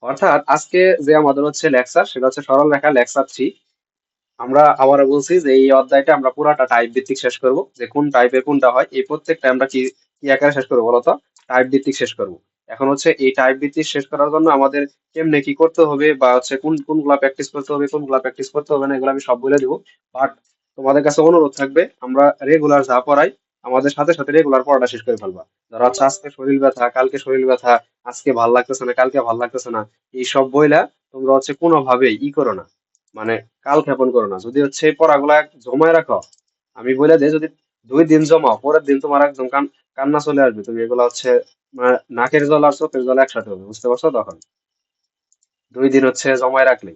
অর্থাৎ আজকে যে আমাদের হচ্ছে লেকচার সেটা হচ্ছে সরল রেখা লেকচার 3। আমরা আবারও বলছি যে এই অধ্যায়টা আমরা পুরাটা টাইপ ভিত্তিক শেষ করব, যে কোন টাইপের কোনটা হয় এই প্রত্যেকটা আমরা কি কি আকারে শেষ করবো বলতো, টাইপ ভিত্তিক শেষ করব। এখন হচ্ছে এই টাইপ ভিত্তিক শেষ করার জন্য আমাদের কেমনে কি করতে হবে বা হচ্ছে কোন কোনগুলা প্র্যাকটিস করতে হবে কোনগুলা প্র্যাকটিস করতে হবে না এগুলো আমি সব বলে দিব। বাট তোমাদের কাছে অনুরোধ থাকবে আমরা রেগুলার যা পড়াই আমাদের সাথে সাথে রেগুলার পড়াটা শেষ করে ফেলবা। ধরো হচ্ছে আজকে শরীর ব্যথা কালকে শরীর ব্যথা, আজকে ভাল লাগতেছে না কালকে ভাল লাগতেছে না, এই সব বইলা তোমরা হচ্ছে কোনোভাবেই ই করো না, মানে কাল ক্ষেপণ করো না। যদি হচ্ছে এই পড়াগুলা জমায় রাখো, আমি বলে দিই যদি 2 দিন জমাও পরের দিন তোমার একদম কান্না চলে আসবে, তুমি এগুলা হচ্ছে মানে নাকের জল আর চোখের জল একসাথে হবে, বুঝতে পারছো? তখন 2 দিন হচ্ছে জমায় রাখলে,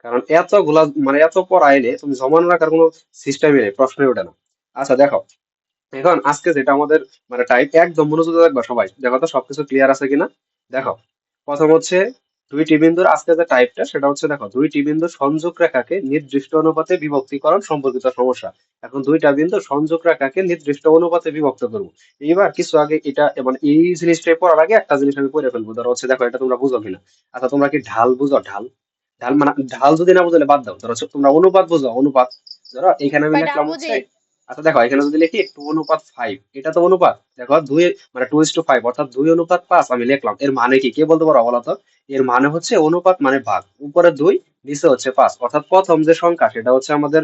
কারণ এতগুলা মানে এত পড়া এলে তুমি জমানো রাখার কোনো সিস্টেমই নেই, প্রশ্নই ওঠে না। আচ্ছা দেখো, এখন আজকে যেটা আমাদের মানে টাইপ একদম মনোযোগ রাখবা সবাই, দেখো তো সবকিছু ক্লিয়ার আছে কিনা। দেখো, প্রথম হচ্ছে দুইটি বিন্দুর আজকে যে টাইপটা সেটা হচ্ছে, দেখো দুইটি বিন্দু সংযোগ রেখাকে নির্দিষ্ট অনুপাতে বিভক্তিকরণ সম্পর্কিত সমস্যা। এখন দুইটা বিন্দু সংযোগ রেখাকে নির্দিষ্ট অনুপাতে বিভক্ত করবো। এইবার কিছু আগে এটা মানে এই জিনিসটা পড়ার আগে একটা জিনিস আমি পড়ে ফেলবো, ধরো হচ্ছে দেখো এটা তোমরা বুঝো কিনা। আচ্ছা তোমরা কি ঢাল বুঝো? ঢাল, ঢাল মানে ঢাল যদি না বুঝলে বাদ দাও, ধরো হচ্ছে তোমরা অনুপাত বুঝো? অনুপাত, ধরো এখানে আমি বা ডাল লিখলাম হচ্ছে, বুঝি। আচ্ছা দেখো এখানে যদি লিখি 2:5, এটা তো অনুপাত। দেখো দুই মানে 2:5 অর্থাৎ 2:5 আমি লিখলাম, এর মানে কি কে বলতে পারো বলো তো? এর মানে হচ্ছে অনুপাত মানে ভাগ, উপরে 2 নিচে হচ্ছে 5, অর্থাৎ প্রথম যে সংখ্যা সেটা হচ্ছে আমাদের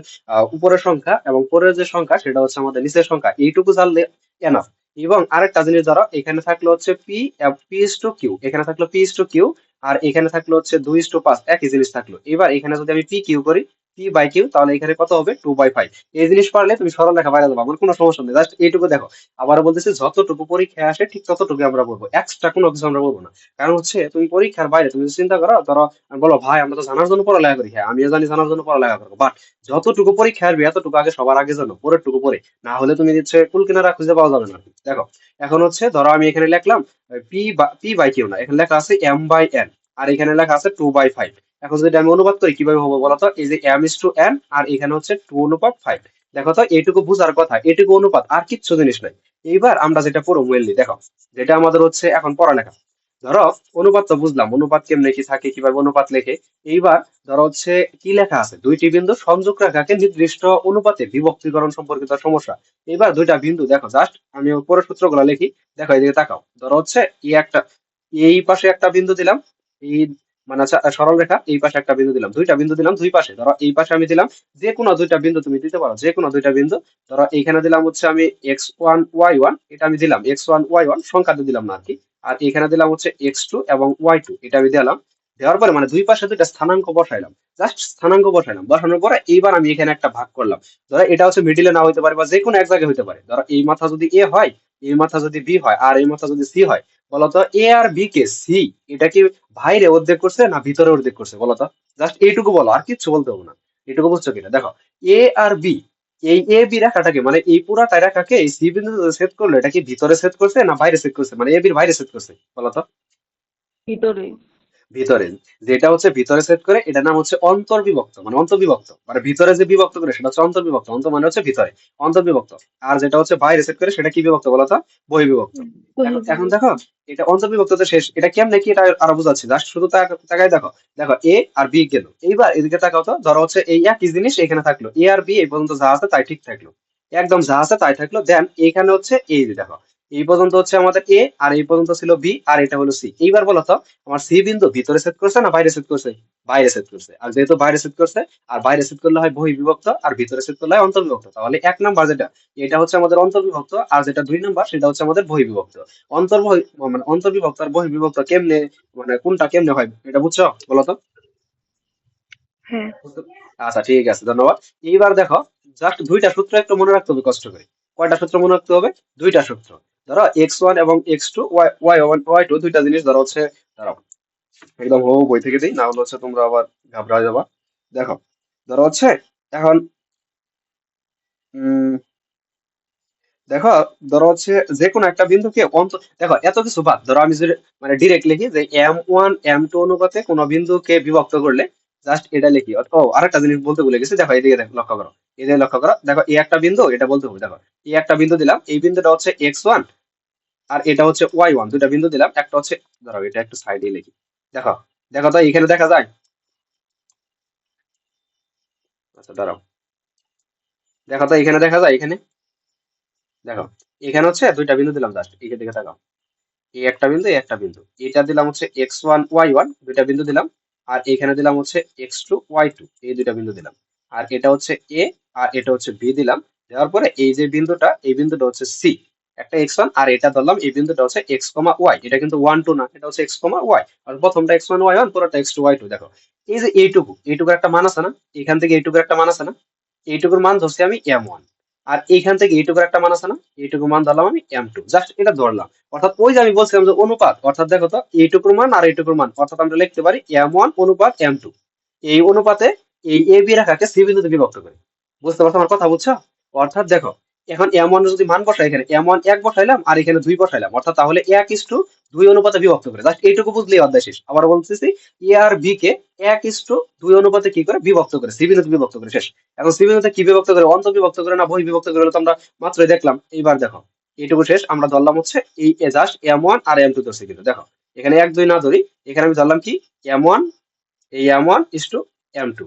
উপরের সংখ্যা এবং পরের যে সংখ্যা সেটা হচ্ছে আমাদের নিচের সংখ্যা, এইটুকু জানলে এনাফ। এবং আরেকটা জিনিস ধরো এখানে থাকলো হচ্ছে পি ইস টু কিউ, এখানে থাকলো পি ইস টু কিউ, আর এখানে থাকলো হচ্ছে 2:5, একই জিনিস থাকলো। এবার এখানে যদি আমি পি কিউ করি, পি/কিউ, তাহলে এখানে কত হবে? 2/5। এই জিনিস পারলে তুমি সরল রেখা বাইরে দেবো, আমার কোনো সমস্যা নেই, জাস্ট এইটুকু দেখো। আবার বলতেছি যতটুকু পরীক্ষায় আসে ঠিক ততটুকু আমরা বলবো, এক্সট্রা কোনো কিছু আমরা বলবো না। কারণ হচ্ছে তুমি পরীক্ষার বাইরে তুমি যদি চিন্তা করো, ধরো বলো ভাই আমরা তো জানার জন্য পড়ালেখা করি, হ্যাঁ আমিও জানি জানার জন্য পড়ালেখা করবো, বাট যতটুকু পরীক্ষা আসবে এতটুকু আগে সবার আগে জানো, পরের টুকু পরে। না হলে তুমি হচ্ছে কুল কিনারা খুঁজে পাওয়া যাবে না আর কি। দেখো এখন হচ্ছে ধরো আমি এখানে লিখলাম পি/কিউ না, এখানে লেখা আছে m/n, আর এখানে লেখা আছে 2/5। এখন যদি আমি অনুবাদ করি কিভাবে হবে বলতো, এই যে m/n আর এখানে হচ্ছে 2:5। দেখো তো এইটুকু বুঝার কথা, এটুকু অনুপাত, আর কিচ্ছু জিনিস নাই। এইবার আমরা যেটা পড়বো মেনলি, দেখো যেটা আমাদের হচ্ছে এখন পড়ালেখা। ধরো অনুপাত তো বুঝলাম, অনুপাত কেমনে কি থাকে কিভাবে অনুপাত লেখে। এইবার ধরো হচ্ছে কি লেখা আছে, দুইটি বিন্দু সংযোগ রেখাকে নির্দিষ্ট অনুপাতে বিভক্তিকরণ সম্পর্কিত সমস্যা। এবার দুইটা বিন্দু দেখো, জাস্ট আমি উপরের সূত্রগুলো লিখি। দেখো এদিকে তাকাও, ধরো হচ্ছে এই একটা, এই পাশে একটা বিন্দু দিলাম, এই মানে আচ্ছা সরল রেখা এই পাশে একটা বিন্দু দিলাম, দুইটা বিন্দু দিলাম দুই পাশে। ধরো এই পাশে আমি দিলাম যে কোনো দুইটা বিন্দু, তুমি দিতে পারো যে কোনো দুইটা বিন্দু। ধরো এইখানে দিলাম হচ্ছে আমি x1 y1, এটা আমি দিলাম x1 y1 সংখ্যা দিয়ে দিলাম না আর কি। আর এখানে দিলাম হচ্ছে x2 এবং y2, এটা আমি দিলাম। দেওয়ার পরে মানে দুই পাশে দুইটা স্থানাঙ্ক বসাইলাম, জাস্ট স্থানাঙ্ক বসাইলাম, বসানোর পরে এইবার আমি এখানে একটা ভাগ করলাম। ধরো এটা হচ্ছে মিডিলে না হইতে পারে বা যে কোনো এক জায়গায় হইতে পারে। ধরো এই মাথা যদি এ হয়, এই মাথা যদি বি হয়, আর এই মাথা যদি সি হয়, বলতো এ আর বি কে সি এটা কি বাইরে অর্ধেক করছে না ভিতরে অর্ধেক করছে বলতো? জাস্ট এইটুকু বলো, আর কিচ্ছু বলতে হবে না। এটুকু বুঝছো কিনা দেখো, এ আর বি, এই এ বি রেখাটাকে মানে এই পুরাটা রেখাকে এই সি বিন্দুতে ছেদ করলো, এটা কি ভিতরে ছেদ করছে না বাইরে ছেদ করছে, মানে এ বির বাইরে ছেদ করছে বলতো? ভিতরে। ভিতরে, যেটা হচ্ছে ভিতরে সেট করে এটার নাম হচ্ছে অন্তর্বিভক্ত, মানে অন্তর্বিভক্ত মানে ভিতরে যে বিভক্ত করে সেটা হচ্ছে অন্তর্বিভক্ত, অন্ত মানে হচ্ছে ভিতরে, অন্তর্বিভক্ত। আর যেটা হচ্ছে বাইরে সেট করে সেটা কি বিভক্ত বলতো? বহির্বিভক্ত। এখন এখন দেখো, এটা অন্তর্বিভক্ত তো শেষ, এটা কেমনে কি এটা আরো বুঝাচ্ছি, জাস্ট শুধু তাকাই দেখো। দেখো এ আর বি গেল, এইবার এদিকে তাকাও তো, ধরো হচ্ছে এই একই জিনিস এখানে থাকলো, এ আর বি এই পর্যন্ত যা আছে তাই ঠিক থাকলো, একদম যা আছে তাই থাকলো। দেন এইখানে হচ্ছে এই যে দেখো, এই পর্যন্ত হচ্ছে আমাদের এ আর এই পর্যন্ত ছিল বি আর এটা হলো সি। এইবার বলো তো আমার সি বিন্দু ভিতরে সেট করছে না বাইরে সেট করছে? বাইরে সেট করছে। আর যেহেতু বাইরে সেট করছে, আর বাইরে সেট করলে হয় বহির্বিভক্ত আর ভিতরে সেট করলে হয় অন্তর্বিভক্ত, তাহলে 1 নাম্বার যেটা এটা হচ্ছে আমাদের অন্তর্বিভক্ত, আর যেটা 2 নাম্বার সেটা হচ্ছে আমাদের বহির্বিভক্ত। মানে অন্তর্বিভক্ত আর বহির্বিভক্ত কেমনে মানে কোনটা কেমনে হয় এটা বুঝছো বলো তো? হ্যাঁ। আচ্ছা ঠিক আছে, ধন্যবাদ। এইবার দেখো, জাস্ট দুইটা সূত্র একটু মনে রাখতে হবে কষ্ট করে। কয়টা সূত্র মনে রাখতে হবে? দুইটা সূত্র। ধরো x1 এবং x2, y1 y2 দুইটা জিনিস ধরো হচ্ছে, ধরো একদম বই থেকে দিই, না হলে হচ্ছে তোমরা আবার ঘাবড়ে যাবা। দেখো ধরো হচ্ছে এখন উম দেখো, ধরো হচ্ছে যে কোনো একটা বিন্দুকে দেখো এত কিছু বাদ, ধরো আমি যদি মানে ডিরেক্ট লিখি যে m1 m2 অনুপাতে কোনো বিন্দুকে বিভক্ত করলে, জাস্ট এটা লিখি। ও আরেকটা জিনিস বলতে ভুলে গেছি, দেখো এদিকে দেখো, লক্ষ্য করো, এদিকে লক্ষ্য করো। দেখো এই একটা বিন্দু, এটা বলতে হবে। দেখো এই একটা বিন্দু দিলাম, এই বিন্দুটা হচ্ছে x1 আর এটা হচ্ছে y1, দুইটা বিন্দু দিলাম, একটা হচ্ছে, ধরো এটা একটু সাইডে লিখি। দেখো, দেখো তো এখানে দেখা যায়। আচ্ছা দাঁড়াও, দেখো তো এখানে দেখা যায়, এখানে দেখো, এখানে হচ্ছে দুইটা বিন্দু দিলাম জাস্ট, এখানে দিকে তাকাও, এই একটা বিন্দু, এই একটা বিন্দু, এটা দিলাম হচ্ছে x1 y1, দুইটা বিন্দু দিলাম। আর এখানে দিলাম হচ্ছে x2 y2, এই দুইটা বিন্দু দিলাম। আর এটা হচ্ছে a, আর এটা হচ্ছে b দিলাম। দেওয়ার পরে এই যে বিন্দুটা, এই বিন্দুটা হচ্ছে c, একটা x1, আর এটা ধরলাম এই বিন্দুটা হচ্ছে x, y, এটা কিন্তু 1 2 না, এটা হচ্ছে x, y, আর প্রথমটা x1 y1, পুরোটা x2 y2। দেখো এই যে এইটুকু, এইটুকুর একটা মান আছে না, এখান থেকে এইটুকুর একটা মান আছে না, এইটুকুর মান ধরছি আমি m1। আর এইখান থেকে এইটুকুর একটা মান আছে না, এইটুকুর মান ধরলাম আমি m2, জাস্ট এটা ধরলাম। অর্থাৎ ওই যে আমি বলছিলাম যে অনুপাত, অর্থাৎ দেখো তো এইটুকুর মান আর এইটুকুর মান, অর্থাৎ আমরা লিখতে পারি m1 অনুপাত m2। এই অনুপাতে এই এ বি রেখাকে সি বিন্দুতে বিভক্ত করি। বুঝতে পারছো আমার কথা, বুঝছো? অর্থাৎ দেখো, এখন m1 এর যদি মান বসাই, এখানে m1 1 বসাইলাম, আর এখানে 2 বসাইলাম, অর্থাৎ তাহলে 1:2 অনুপাতে বিভক্ত করে, জাস্ট এইটুকু বুঝলেই অধ্যায় শেষ। আবার বলতেছি, এ আর বি কে 1:2 অনুপাতে কি করে বিভক্ত করে, সি বিন্দুতে বিভক্ত করে, শেষ। এখন সি বিন্দুতে কি বিভক্ত করে, অন্তর্বিভক্ত করে না বহির্বিভক্ত করে, হলো তো আমরা মাত্রই দেখলাম। এইবার দেখো, এইটুকু শেষ, আমরা ধরলাম হচ্ছে এই জাস্ট m1 আর m2 ধরছি, কিন্তু দেখো এখানে 1 2 না ধরি, এখানে আমি ধরলাম কি m1, এই m1:m2,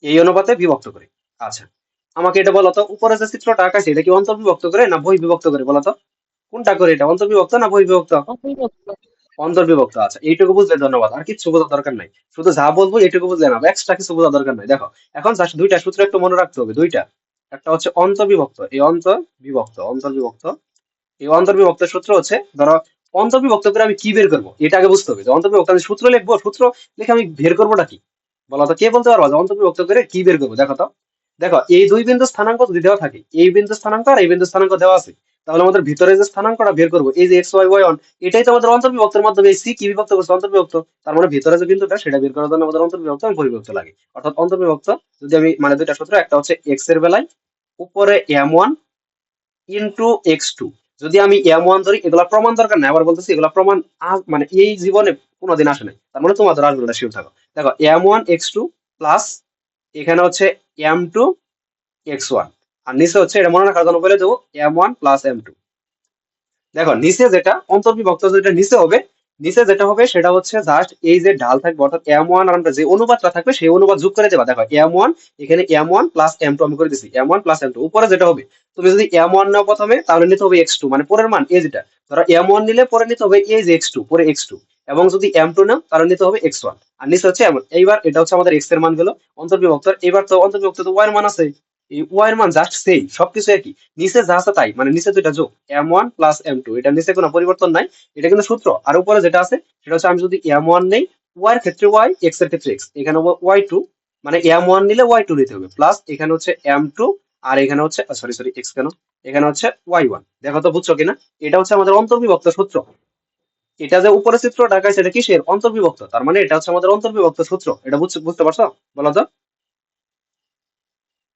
এই অনুপাতে বিভক্ত করে। আচ্ছা, আমাকে এটা বলো তো, উপরে যে চিত্রটা আঁকাইছে এটা কি অন্তর্বিভক্ত করে না বহির্বিভক্ত করে, বলো তো কোনটা করে, এটা অন্তর্বিভক্ত না বহির্বিভক্ত? অবিভক্ত। অন্তর্বিভক্ত। আচ্ছা, এইটুকু বুঝলে ধন্যবাদ, আর কিছু বোঝার দরকার নাই, শুধু যা বলবো এইটুকু বুঝলে না, এক্সট্রা কিছু বোঝার দরকার নাই। দেখো এখন জাস্ট দুইটা সূত্র একটু মনে রাখতে হবে, দুইটা। একটা হচ্ছে অন্তর্বিভক্ত, এই অন্তর্বিভক্ত, অন্তর্বিভক্ত, এই অন্তর্বিভক্ত সূত্র হচ্ছে, ধরো অন্তর্বিভক্ত করে আমি কি বের করবো এটা আগে বুঝতে হবে, যে অন্তর্বিভক্ত আমি সূত্র লিখবো, সূত্র লিখে আমি বের করবোটা কি, বলো তো কে বলতে পারবো যে অন্তর্বিভক্ত করে কি বের করবো? দেখো তো, দেখো এই দুই বিন্দু স্থানাঙ্ক যদি দেওয়া থাকে, এই বিন্দু স্থানাঙ্ক আর এই বিন্দু স্থানাঙ্ক দেওয়া আছে, তাহলে আমাদের ভিতরে যে স্থানাঙ্কটা বের করবো, এই যে x y y1, এটাই তো আমাদের অন্তর্বিভক্তের মাধ্যমে এই c কি বিভক্ত করছে, অন্তর্বিভক্ত। তার মানে ভিতরে যে বিন্দুটা সেটা বের করার জন্য আমাদের অন্তর্বিভক্ত এবং পরিবিভক্ত লাগে। অর্থাৎ অন্তর্বিভক্ত যদি আমি মানে দুইটা সূত্র, একটা হচ্ছে x এর বেলায় উপরে m1 ইন্টু x2, যদি আমি m1 ধরি, এগুলা প্রমাণ দরকার নাই, আবার বলতেছি এগুলা প্রমাণ মানে এই জীবনে কোনোদিন আসে নাই, তার মানে তোমাদের আসবে না, শিওর থাকো। দেখো m1 x2 প্লাস এখানে হচ্ছে m2 x1, আর নিচে হচ্ছে, এটা মনে রাখার জন্য বলে দেবো m1 প্লাস m2। দেখো নিচে যেটা অন্তর্বিভক্ত, যেটা নিচে হবে, নিচে যেটা হবে সেটা হচ্ছে জাস্ট এই যে ঢাল থাকবে, অর্থাৎ m1 আর আমরা যে অনুপাতটা থাকবে সেই অনুপাত যোগ করে দেবা। দেখো m1, এখানে m1 প্লাস m2 আমি করে দিছি, m1 প্লাস m2, উপরে যেটা হবে, তুমি যদি m1 নাও প্রথমে, তাহলে নিতে হবে x2, মানে পরের মান এই যেটা, ধরো m1 নিলে পরে নিতে হবে এই যে x2, পরে x2, এবং যদি m2 নাও তাহলে নিতে হবে x1, আর নিচে হচ্ছে m1। এইবার এটা হচ্ছে আমাদের x এর মান গেল অন্তর্বিভক্ত। এবার তো অন্তর্বিভক্ত তো y এর মান আছে, এই y এর মান জাস্ট সেই, সবকিছু একই, নিচে যা আছে তাই, মানে নিচে দুইটা যোগ, m1 প্লাস m2, এটা নিচে কোনো পরিবর্তন নাই, এটা কিন্তু সূত্র। আর উপরে যেটা আছে সেটা হচ্ছে, আমি যদি m1 নেই, y এর ক্ষেত্রে y, x এর ক্ষেত্রে x, এখানে হবে y2, মানে m1 নিলে y2 নিতে হবে, প্লাস এখানে হচ্ছে m2, আর এখানে হচ্ছে সরি সরি x কেন, এখানে হচ্ছে y1। দেখো তো বুঝছো কিনা, এটা হচ্ছে আমাদের অন্তর্বিভক্ত সূত্র। এটা যে উপরে চিত্র ঢাকায় সেটা কিসের, অন্তর্বিভক্ত, তার মানে এটা হচ্ছে আমাদের অন্তর্বিভক্ত সূত্র। এটা বুঝতে পারছো, বলো তো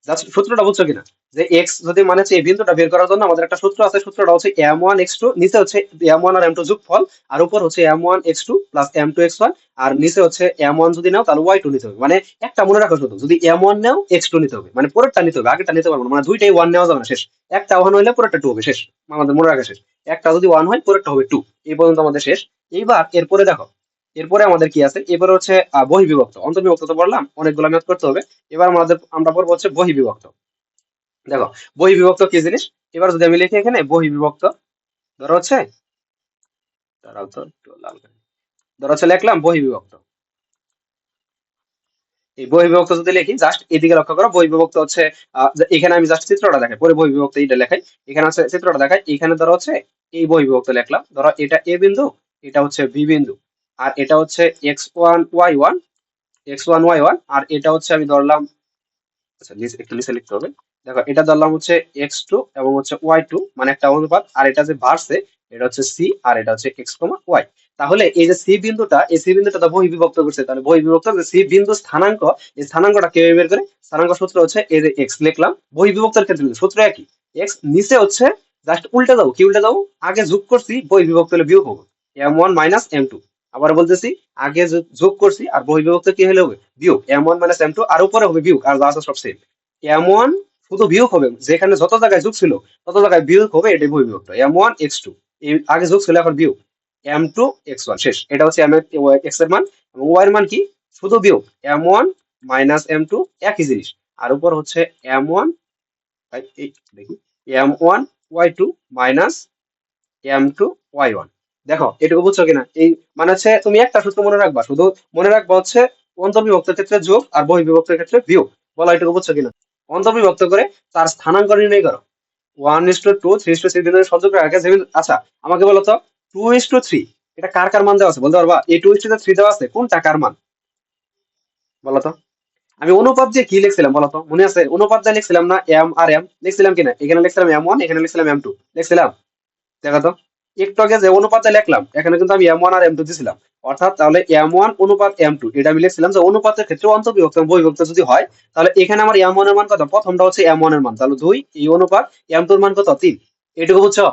জাস্ট সূত্রটা বুঝছো কিনা, যে এক্স যদি মানে হচ্ছে এই বিন্দুটা বের করার জন্য আমাদের একটা সূত্র আছে, সূত্রটা হচ্ছে m1 x2, নিচে হচ্ছে m1 আর m2 যোগফল, আর উপর হচ্ছে m1 x2 plus m2 x1, আর নিচে হচ্ছে m1 যদি নাও তাহলে y2 নিতে হবে। মানে একটা মনে রাখো শুধু, যদি m1 নাও x2 নিতে হবে, মানে পরেরটা নিতে হবে, আগেরটা নিতে পারবো না, মানে দুইটাই 1 নেওয়া যাবে না, শেষ। একটা 1 হইলে পরেরটা 2 হবে, শেষ। আমাদের মনে রাখা শেষ, একটা যদি 1 হয় পরেরটা হবে 2, এই পর্যন্ত আমাদের শেষ। এইবার এরপরে দেখো, এরপরে আমাদের কি আছে, এরপরে হচ্ছে বহির্বিভক্ত। অন্তর্বিভক্ত তো বললাম, অনেকগুলো ম্যাথ করতে হবে। এবার আমাদের আমরা পড়বো হচ্ছে বহির্বিভক্ত। দেখো বহির্বিভক্ত কি জিনিস, এবার যদি আমি লিখি এখানে বহির্বিভক্ত, ধরো হচ্ছে, দাঁড়াও তো একটু লাল করে। ধরো হচ্ছে লিখলাম বহির্বিভক্ত। এই বহির্বিভক্ত যদি লিখি, জাস্ট এদিকে লক্ষ্য করো, বহির্বিভক্ত হচ্ছে যে এখানে আমি জাস্ট চিত্রটা দেখাই, পরে বহির্বিভক্ত এইটা লেখাই, এখানে হচ্ছে চিত্রটা দেখাই, এখানে ধরো হচ্ছে এই বহির্বিভক্ত লিখলাম, ধরো এটা এ বিন্দু, এটা হচ্ছে বি বিন্দু, আর এটা হচ্ছে x1 y1, x1 y1, আর এটা হচ্ছে আমি ধরলাম, আচ্ছা একটু নিচে লিখতে হবে। দেখো এটা ধরলাম হচ্ছে x2 এবং হচ্ছে y2, মানে একটা অনুপাত, আর এটা যে বাড়ছে এটা হচ্ছে c, আর এটা হচ্ছে x, y। তাহলে এই যে c বিন্দুটা, এই c বিন্দুটা তো বহির্বিভক্ত করছে, তাহলে বহির্বিভক্ত যে c বিন্দু স্থানাঙ্ক, এই স্থানাঙ্কটা কিভাবে বের করে, স্থানাঙ্ক সূত্র হচ্ছে এই যে x লিখলাম, বহির্বিভক্তের ক্ষেত্রে কিন্তু সূত্র একই, x নিচে হচ্ছে, জাস্ট উল্টে যাবো, কি উল্টে যাবো, আগে যোগ করছি বহির্বিভক্ত হলে বিয়োগ হবো, m1 মাইনাস m2। আবার বলতেছি, আগে যোগ করছি আর বহির্বিভক্ত কি হলে হবে বিয়োগ, m1 মাইনাস m2, আর উপরে হবে বিয়োগ, আর যা আছে সব সেম। m1 শুধু বিয়োগ হবে, যেখানে যত জায়গায় যোগ ছিল তত জায়গায় বিয়োগ হবে, এটাই বহির্বিভক্ত। m1 x2, এই আগে যোগ ছিল এখন বিয়োগ, m2 x1 শেষ। এটা হচ্ছে x এর মান, এবং y এর মান কি, শুধু বিয়োগ m1 মাইনাস m2 একই জিনিস। আর উপর হচ্ছে m1 দেখি m1 y2 minus m2 y1। দেখো এটুকু বুঝছো কিনা? এই মানে হচ্ছে তুমি একটা সূত্র মনে রাখবা, শুধু মনে রাখবা হচ্ছে অন্তর্বিভক্তের ক্ষেত্রে যোগ আর বহির্বিভক্তের ক্ষেত্রে বিয়োগ। বলো এটুকু বুঝছো কিনা? অন্তর্বিভক্ত করে তার স্থানাঙ্ক নির্ণয় করো। 1:2 3:3 বিন্দু সংযোগ রাখে আচ্ছা আমাকে বলো তো 2:3 এটা কার কার মান দেওয়া আছে বলতে পারবা? এই 2:3 দেওয়া আছে, কোনটা কার মান বলো তো? আমি অনুপাত দিয়ে কি লিখছিলাম বলো তো, মনে আছে? অনুপাত দিয়ে লিখছিলাম না এম আর এম, লিখছিলাম কিনা? এখানে লিখছিলাম m1, এখানে লিখছিলাম m2, লিখছিলাম। দেখো তো, একটু আগে যে অনুপাতে লিখলাম এখানে কিন্তু আমি m1 আর m2 দিছিলাম। অর্থাৎ তাহলে m1 অনুপাত m2 এটা আমি লিখছিলাম যে অনুপাতের ক্ষেত্রে অন্তর্বিভক্ত এবং বহির্বিভক্ত যদি হয়, তাহলে এখানে আমার m1 এর মান কত? প্রথমটা হচ্ছে m1 এর মান, তাহলে 2, এই অনুপাত m2 এর মান কত? 3। এটুকু বুঝছো?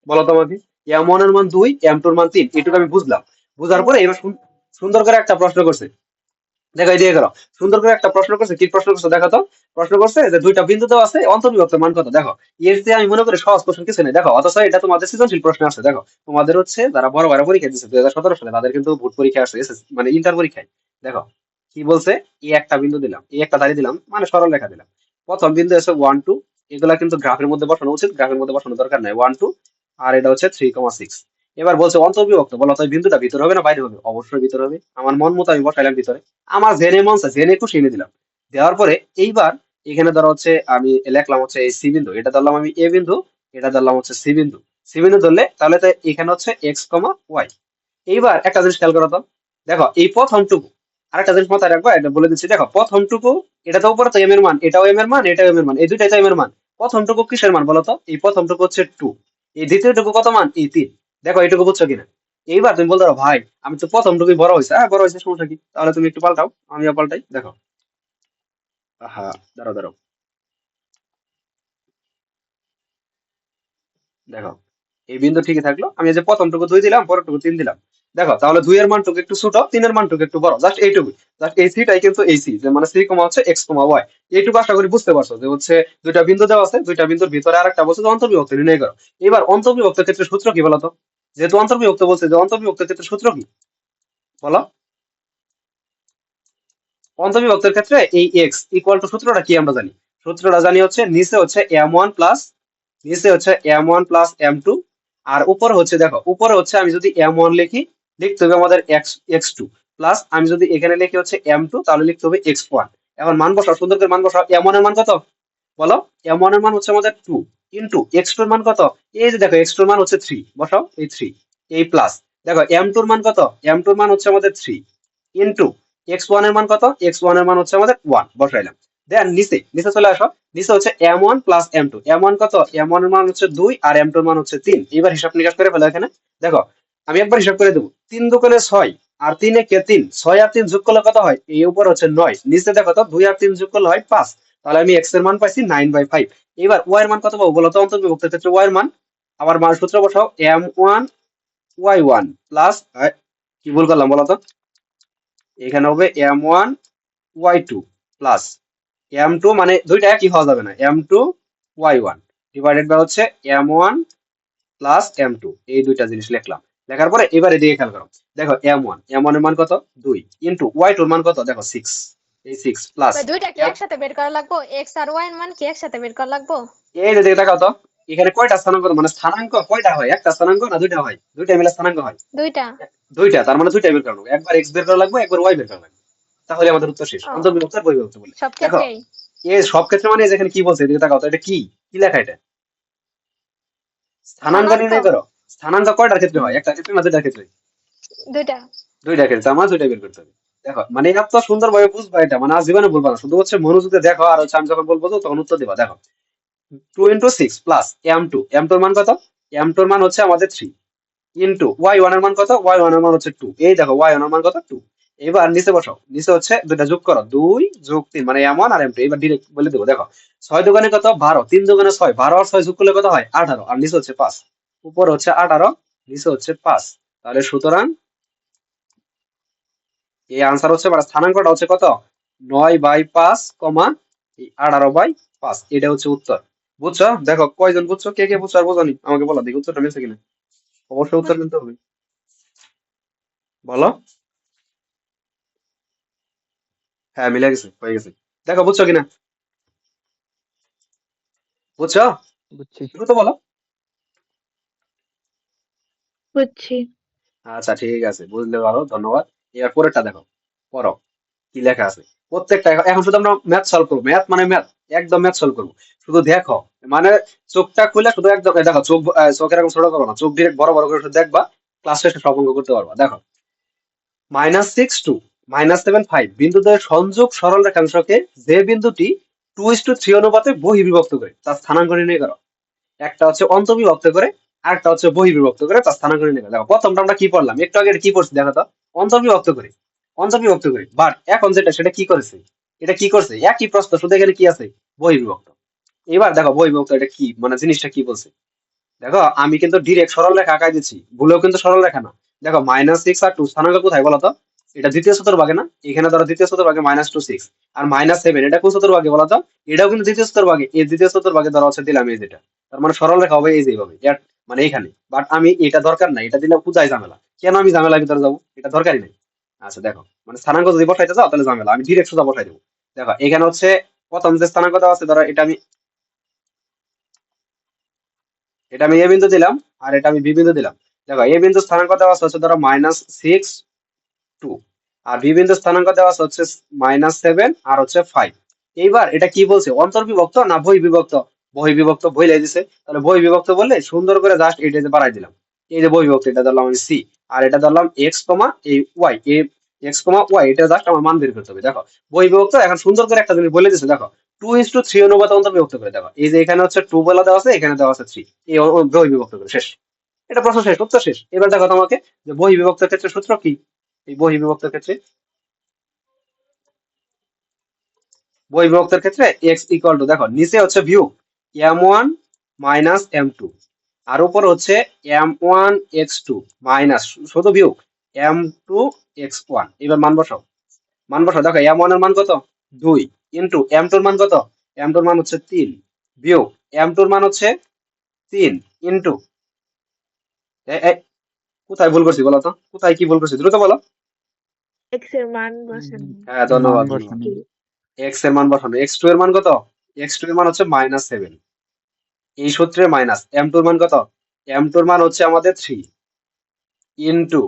বলো তোমাকে, m1 এর মান 2, m2 এর মান 3, এটুকু আমি বুঝলাম। বুঝার পরে এবার সুন্দর করে একটা প্রশ্ন করছে। দেখো এই দিয়ে গেল, সুন্দর করে একটা প্রশ্ন করছে। কি প্রশ্ন করছে দেখো তো? প্রশ্ন করছে যে দুইটা বিন্দু দেওয়া আছে, অন্তর্বিভক্তের মান কত। দেখো এর যে আমি মনে করি সহজ প্রশ্ন কিছু নেই। দেখো অথচ এটা তোমাদের সৃজনশীল প্রশ্ন আছে। দেখো তোমাদের হচ্ছে যারা বড় বড় পরীক্ষা দিচ্ছে 2017 সালে, তাদের কিন্তু ভোট পরীক্ষা আসছে, মানে ইন্টার পরীক্ষায়। দেখো কি বলছে, এই একটা বিন্দু দিলাম, এই একটা দাঁড়িয়ে দিলাম, মানে সরল রেখা দিলাম। প্রথম বিন্দু আছে 1 2, এগুলা কিন্তু গ্রাফের মধ্যে বসানো উচিত, গ্রাফের মধ্যে বসানোর দরকার নাই। 1 2, আর এটা হচ্ছে 3,6। এবার বলছে অন্তর্বিভক্ত, বলো তো এই বিন্দুটা ভিতরে হবে না বাইরে হবে? অবশ্যই ভিতরে হবে। আমার মন মতো আমি বসাইলাম ভিতরে, আমার জেনে মন চায় জেনে খুশি এনে দিলাম। দেওয়ার পরে এইবার এখানে ধরো হচ্ছে আমি লিখলাম হচ্ছে এই সি বিন্দু, এটা ধরলাম আমি এ বিন্দু, এটা ধরলাম হচ্ছে সি বিন্দু। সি বিন্দু ধরলে তাহলে তো এখানে হচ্ছে x, y। এইবার একটা জিনিস খেয়াল করো তো, দেখো এই প্রথমটুকু, আরেকটা জিনিস মাথায় রাখবা, এটা বলে দিচ্ছি। দেখো প্রথমটুকু, এটা তো উপরে তো এম এর মান, এটাও এম এর মান, এটাও এম এর মান, এই দুইটাই তো এম এর মান। প্রথমটুকু কিসের মান বলো তো? এই প্রথমটুকু হচ্ছে 2, এই দ্বিতীয়টুকু কত মান? এই 3। দেখো এইটুকু বুঝছো কিনা? এইবার তুমি বলতে পারো ভাই আমি তো প্রথমটুকুই বড় হয়েছে, হ্যাঁ বড় হয়েছে, সমস্যা কি? তাহলে তুমি একটু পাল্টাও, আমিও পাল্টাই। দেখো হ্যাঁ, দাঁড়াও দাঁড়াও, দেখো এই বিন্দু ঠিকই থাকলো। আমি এই যে প্রথমটুকু 2 দিলাম, পরেরটুকু 3 দিলাম। দেখো তাহলে 2 এর মানটুকু একটু ছোট, 3 এর মানটুকু একটু বড়, জাস্ট এইটুকু। জাস্ট এই সিটাই কিন্তু এই সি, যে মানে সি কমা হচ্ছে x, y। এইটুকু আশা করি বুঝতে পারছো যে হচ্ছে দুইটা বিন্দু দেওয়া আছে, দুইটা বিন্দুর ভিতরে আরেকটা বলছে যে অন্তর্বিভক্ত নির্ণয় করো। এবার অন্তর্বিভক্তের ক্ষেত্রে সূত্র কি বলতো? যেহেতু অন্তর্বিভক্ত বলছে, যে অন্তর্বিভক্তের ক্ষেত্রে সূত্র কি বলো? অন্তর্বিভক্তের ক্ষেত্রে এই এক্স ইকুয়াল টু সূত্রটা কি আমরা জানি? সূত্রটা জানি হচ্ছে নিচে হচ্ছে m1 প্লাস, নিচে হচ্ছে m1 প্লাস m2, আর উপরে হচ্ছে দেখো উপরে হচ্ছে আমি যদি m1 লিখি, লিখতে হবে আমাদের x2 প্লাস, আমি যদি এখানে লিখি হচ্ছে m2 তাহলে লিখতে হবে x1। এখন মান বসাও, সুন্দর করে মান বসাও। m1 এর মান কত বলো? m1 এর মান হচ্ছে আমাদের 2, ইন্টু x2 এর মান কত? এই যে দেখো x2 এর মান হচ্ছে 3, বসাও এই 3, এই প্লাস। দেখো m2 এর মান কত? m2 এর মান হচ্ছে আমাদের 3, ইন্টু x1 এর মান কত? x1 এর মান হচ্ছে আমাদের 1, বসাইলাম। দেন নিচে নিচে চলে আসো, নিচে হচ্ছে m1 প্লাস m2। m1 কত? m1 এর মান হচ্ছে 2, আর m2 এর মান হচ্ছে 3। এবার হিসাব নিকাশ করে ফেলো এখানে। দেখো আমি একবার হিসাব করে দেবো, 3 দুগুণে 6, আর 3 একে 3, 6 আর 3 যোগ করলে কত হয়? এই উপর হচ্ছে 9, নিচে দেখো তো 2 আর 3 যোগ করলে হয় 5। তাহলে আমি x এর মান পাইছি 9/5। এবার y এর মান কত পাবো বলো তো? অন্তর্বিভক্তের ক্ষেত্রে y এর মান, আবার মান সূত্র বসাও, m1 y1 প্লাস, কি ভুল করলাম বলো তো? এখানে হবে m1 y2 প্লাস m2, মানে দুইটা একই হওয়া যাবে না, m2 y1 ডিভাইডেড বাই হচ্ছে m1 প্লাস m2। এই দুইটা জিনিস লিখলাম। লেখার পরে এবারে দিয়ে খেয়াল করো, দেখো m1 এর মান কত? 2, ইন্টু y2 এর মান কত? দেখো 6, এই 6 প্লাস, ভাই দুইটা কি একসাথে বের করা লাগবো? এক্স আর ওয়াই এর মান কি একসাথে বের করা লাগবো? এই যে দিকে তাকাও তো, এখানে কয়টা স্থানাঙ্ক, মানে স্থানাঙ্ক কয়টা হয়? একটা স্থানাঙ্ক না দুইটা হয়? দুইটা মিলে স্থানাঙ্ক হয় দুইটা। দুইটা, তার মানে দুইটা বের করা লাগবে। একবার x বের করা লাগবে, একবার y বের করা লাগবে, তাহলে আমাদের উত্তর শেষ। ও, অন্তর্বিভক্ত আর বহির্বিভক্ত বলে। সব দেখো ক্ষেত্রেই। এ সব ক্ষেত্রে মানে যেখানে কি বলছে এদিকে তাকাও তো, এটা কি কি লেখা? এটা স্থানাঙ্ক স্থানাঙ্ক। নির্ণয় করো। স্থানাঙ্ক কয়টার ক্ষেত্রে হুম, হয়? একটা ক্ষেত্রে না দুইটার ক্ষেত্রে? দুইটা। দুইটা ক্ষেত্রে, আমার দুইটা বের করতে হবে। দেখো মানে এত সুন্দর ভাবে বুঝবা এটা, মানে আজ জীবনে বলবা না, শুধু হচ্ছে মনোযোগে দেখো, আর হচ্ছে আমি যখন বলবো তো তখন উত্তর দিবা। দেখো 2 × 6 প্লাস m2 এর মান কত? m2 এর মান হচ্ছে আমাদের 3, ইন্টু y1 এর মান কত? y1 এর মান হচ্ছে 2। এই দেখো y1 এর মান কত? 2। এবার নিচে বসাও, নিচে হচ্ছে দুইটা যোগ করো, 2 যোগ 3 মানে m1 আর m2। এবার ডিরেক্ট বলে দেবো। দেখো 6 দোকানে কত? 12, 3 দোকানে 6, 12 আর 6 যোগ করলে কত হয়? 18, আর নিচে হচ্ছে 5। উপরে হচ্ছে 18, নিচে হচ্ছে 5। তাহলে সুতরাং এই আনসার হচ্ছে, মানে স্থানাঙ্কটা হচ্ছে কত? 9/5 কমা এই 18/5, এটা হচ্ছে উত্তর। বুঝছো? দেখো কয়জন বুঝছো, কে কে বুঝছো আর বোঝনি আমাকে বলো দেখি উত্তরটা মিলছে কিনা। অবশ্যই উত্তর মিলতে হবে। বলো। হ্যাঁ মিলে গেছে, হয়ে গেছে। দেখো বুঝছো কিনা, বুঝছো? বুঝছি। দ্রুত বলো। বুঝছি। আচ্ছা ঠিক আছে, বুঝলে ভালো, ধন্যবাদ। এবার পরেরটা দেখো, পড়ো কি লেখা আছে। প্রত্যেকটা এখন শুধু আমরা ম্যাথ সলভ করবো, ম্যাথ মানে ম্যাথ, একদম ম্যাথ সলভ করবো। শুধু দেখো, মানে চোখটা খুলে শুধু একদম দেখো, চোখ এরকম ছোট করো না, চোখ ডিরেক্ট বড় বড় করে শুধু দেখবা, ক্লাস শেষে সব অঙ্ক করতে পারবা। দেখো, -6 2 -7 5 বিন্দুদ্বয়ের সংযোগ সরল রেখাংশকে যে বিন্দুটি 2:3 অনুপাতে বহির্বিভক্ত করে তার স্থানাঙ্ক নির্ণয় করো। একটা হচ্ছে অন্তর্বিভক্ত করে, আরেকটা হচ্ছে বহির্বিভক্ত করে তার স্থানাঙ্ক নির্ণয় করে। দেখো প্রথমটা আমরা কি পড়লাম একটু আগে, এটা কি পড়ছি দেখো তো, অন্তর্বিভক্ত করে, অন্তর্বিভক্ত করে। বাট এখন যেটা সেটা কি করেছে, এটা কি করছে, একই প্রশ্ন, শুধু এখানে কি আছে, বহির্বিভক্ত। এবার দেখো বহির্বিভক্ত এটা কি, মানে জিনিসটা কি বলছে। দেখো আমি কিন্তু ডিরেক্ট সরল রেখা আঁকাই দিচ্ছি, ভুলেও কিন্তু সরল রেখা না। দেখো -6 আর 2 স্থানাঙ্ক কোথায় বলতো, এটা দ্বিতীয় চতুর্ভাগে না, এখানে ধরো দ্বিতীয় চতুর্ভাগে -2 6, আর -7 এটা কোন চতুর্ভাগে বলতো, এটাও কিন্তু দ্বিতীয় চতুর্ভাগে। এই দ্বিতীয় চতুর্ভাগে ধরো হচ্ছে দিলাম এই যেটা, তার মানে সরল রেখা হবে এই যেভাবে, মানে এখানে। বাট আমি এটা দরকার নাই, এটা দিলে পূজায় ঝামেলা, কেন আমি ঝামেলার ভিতরে যাবো, এটা দরকারই নাই। আচ্ছা দেখো, মানে স্থানাঙ্ক যদি বসাইতে যাও তাহলে ঝামেলা, আমি ডিরেক্ট সোজা বসাই দেবো। দেখো এখানে হচ্ছে প্রথম যে স্থানাঙ্ক দেওয়া আছে, ধরো এটা আমি এ বিন্দু দিলাম, আর এটা আমি বি বিন্দু দিলাম। দেখো এ বিন্দু স্থানাঙ্ক দেওয়া আছে হচ্ছে ধরো -6 2, আর বি বিন্দু স্থানাঙ্ক দেওয়া আছে হচ্ছে -7 আর হচ্ছে 5। এইবার এটা কি বলছে, অন্তর্বিভক্ত না বহির্বিভক্ত, বহির্বিভক্ত বইলে দিছে, তাহলে বহির্বিভক্ত বললে সুন্দর করে জাস্ট এটা যে বাড়াই দিলাম। এই যে বহির্বিভক্ত, এটা ধরলাম আমি সি, আর এটা ধরলাম এক্স কমা এই ওয়াই, এক্স কমা ওয়াই, এটা জাস্ট আমার মান বের করতে হবে। দেখো বহির্বিভক্ত এখন সুন্দর করে একটা জিনিস বলে দিছে, দেখো 2:3 অনুপাতে অন্তর্বিভক্ত করে। দেখো এই যে এখানে হচ্ছে 2 বলা দেওয়া আছে, এখানে দেওয়া আছে 3, এই বহির্বিভক্ত করে শেষ। এটা প্রশ্ন শেষ, উত্তর শেষ। এবার দেখো তোমাকে যে বহির্বিভক্তের ক্ষেত্রে সূত্র কি। এই বহির্বিভক্তের ক্ষেত্রে, বহির্বিভক্তের ক্ষেত্রে এক্স ইকুয়াল টু, দেখো নিচে হচ্ছে ভিউ m1 -m2, আর উপর হচ্ছে m1 x2 মাইনাস, শুধু ভিউ m2 x1। এবার মান বসাও, মান বসাও। দেখো m1 এর মান কত, 2, ইন্টু m2 এর মান কত, m2 এর মান হচ্ছে 3, বিয়োগ m2 এর মান হচ্ছে 3, ইন্টু, কোথায় ভুল করছি বলো তো, কোথায় কি ভুল করছি, দ্রুত বলো। এক্স এর মান বসানো। হ্যাঁ মান ধন্যবাদ, ধন্যবাদ। বসানো। এক্স এর মান বসানো, x2 এর মান কত, x2 এর মান হচ্ছে -7, এই সূত্রে মাইনাস m2 এর মান কত, m2 এর মান হচ্ছে আমাদের 3, ইন্টু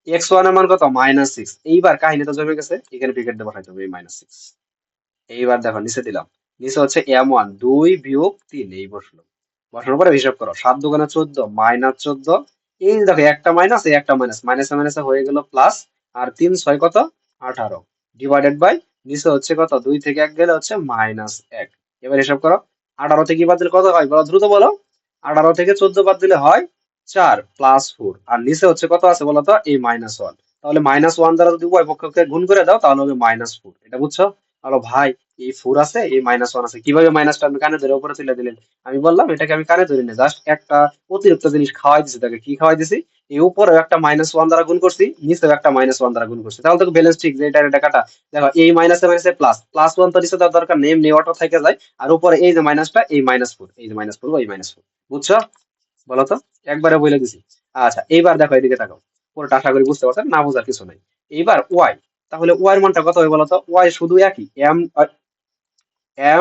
x1 এর মান কত, -6। এইবার কাহিনী তো জমে গেছে, এখানে ব্র্যাকেট দিয়ে বসাইতে হবে এই -6। এইবার দেখো নিচে দিলাম, নিচে হচ্ছে m1 2 বিয়োগ 3, এই বসলো। বসানোর পরে হিসাব করো, 7 দুগুণে 14 -14, এই যে দেখো একটা মাইনাস, এই একটা মাইনাস, মাইনাসে মাইনাসে হয়ে গেল প্লাস, আর 3 6 কত, 18, ডিভাইডেড বাই, নিচে হচ্ছে কত, 2 থেকে 1 গেলে হচ্ছে -1। এবার হিসাব করো, 18 থেকে বাদ দিলে কত হয় বলো, দ্রুত বলো। 18 থেকে 14 বাদ দিলে হয় 4 প্লাস 4, আর নিচে হচ্ছে কত আছে বলো তো, এই -1। তাহলে -1 দ্বারা যদি উভয় পক্ষকে গুণ করে দাও তাহলে হবে -4, এটা বুঝছো? বলো ভাই, এই 4 আছে, এই -1 আছে, কিভাবে মাইনাসটা আপনি কানে ধরে উপরে তুলে দিলেন? আমি বললাম এটাকে আমি কানে ধরি না, জাস্ট একটা অতিরিক্ত জিনিস খাওয়াই দিছি তাকে। কি খাওয়াই দিছি, এই উপরে একটা -1 দ্বারা গুণ করছি, নিচেও একটা -1 দ্বারা গুণ করছি, তাহলে তো ব্যালেন্স ঠিক, যে এটা কাটা। দেখো এই মাইনাসে মাইনাসে প্লাস, প্লাস 1 তো নিচে দেওয়ার দরকার নেই, এমনি অটো থেকে যায়। আর উপরে এই যে মাইনাসটা, এই -4, এই যে -4, এই -4, বুঝছো? বলো তো, একবারে বলে দিছি। আচ্ছা এইবার দেখো এদিকে তাকাও, পুরোটা আশা করি বুঝতে পারছেন, না বোঝার কিছু নাই। এইবার ওয়াই, তাহলে ওয়াই এর মানটা কত হবে বলো তো, ওয়াই শুধু একই,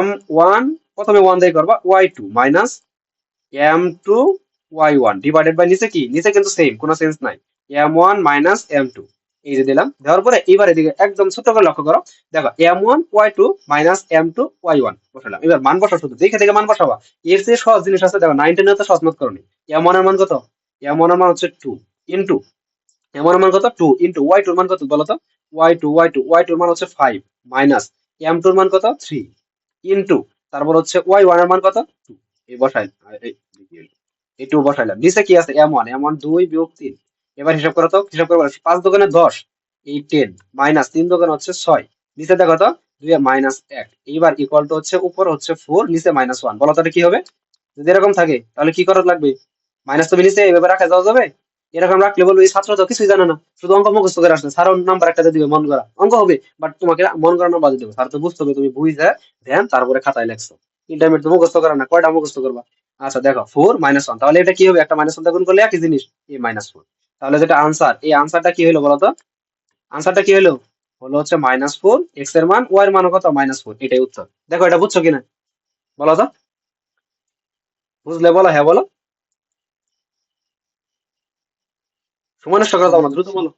m1, প্রথমে 1 দিয়ে করবা, y2 minus m2 y1 divided by, নিচে কি, নিচে কিন্তু সেম, কোনো চেঞ্জ নাই, m1 মাইনাস m2, এই যে দিলাম। দেওয়ার পরে এইবার এদিকে একদম ছোট করে লক্ষ্য করো, দেখো m1 y2 minus m2 y1 বসালাম। এবার মান বসাও, শুধু দেখে দেখে মান বসাবা, এর চেয়ে সহজ জিনিস আছে, দেখো 9 10 তো সহজ মত করনি। m1 এর মান কত, m1 এর মান হচ্ছে 2, ইন্টু m1 এর মান কত, 2, ইন্টু y2 এর মান কত বলো তো, y2 এর মান হচ্ছে 5, মাইনাস m2 এর মান কত, 3, ইন্টু, তারপর হচ্ছে y1 এর মান কত, 2, এই বসাই, এই 2 বসাইলাম। নিচে কি আছে, m1 2 বিয়োগ 3। এবার হিসাব করো তো, হিসাব করবো, 5 দোকানে 10, এই 10, মাইনাস 3 দোকানে হচ্ছে 6, নিচে দেখো তো 2 -1। এইবার ইকুয়াল টু হচ্ছে উপর হচ্ছে 4, নিচে -1, বলো তাহলে কি হবে? যদি এরকম থাকে তাহলে কি করা লাগবে, মাইনাস তো নিচে এইভাবে রাখা যাওয়া যাবে? এরকম রাখলে বলবো এই ছাত্র তো কিছুই জানে না, শুধু অঙ্ক মুখস্থ করে আসলে, স্যার নাম্বার একটা দিয়ে দিবে, মন করা অঙ্ক হবে, বাট তোমাকে মন করা নাম্বার দিয়ে দেবে, স্যার তো বুঝতে হবে তুমি বুঝে ধ্যান তারপরে খাতায় লেখছো, ইন্টারমিডিয়েট তো মুখস্থ করা না, কয়টা মুখস্থ করবা? আচ্ছা দেখো 4 -1, তাহলে এটা কি হবে, একটা -1 গুণ করলে একই জিনিস, এই -4। তাহলে যেটা আনসার, এই আনসারটা কি হলো বলতো? আনসারটা কি হলো? হলো হচ্ছে -4, এক্স এর মান, ওয়াই এর মান কত -4, এটাই উত্তর। দেখো এটা বুঝছো কিনা বলো তো, বুঝলে বলো, হ্যাঁ বলো, সময় নষ্ট করা যাবে হ্যাঁ না, দ্রুত বুঝছি। বলো।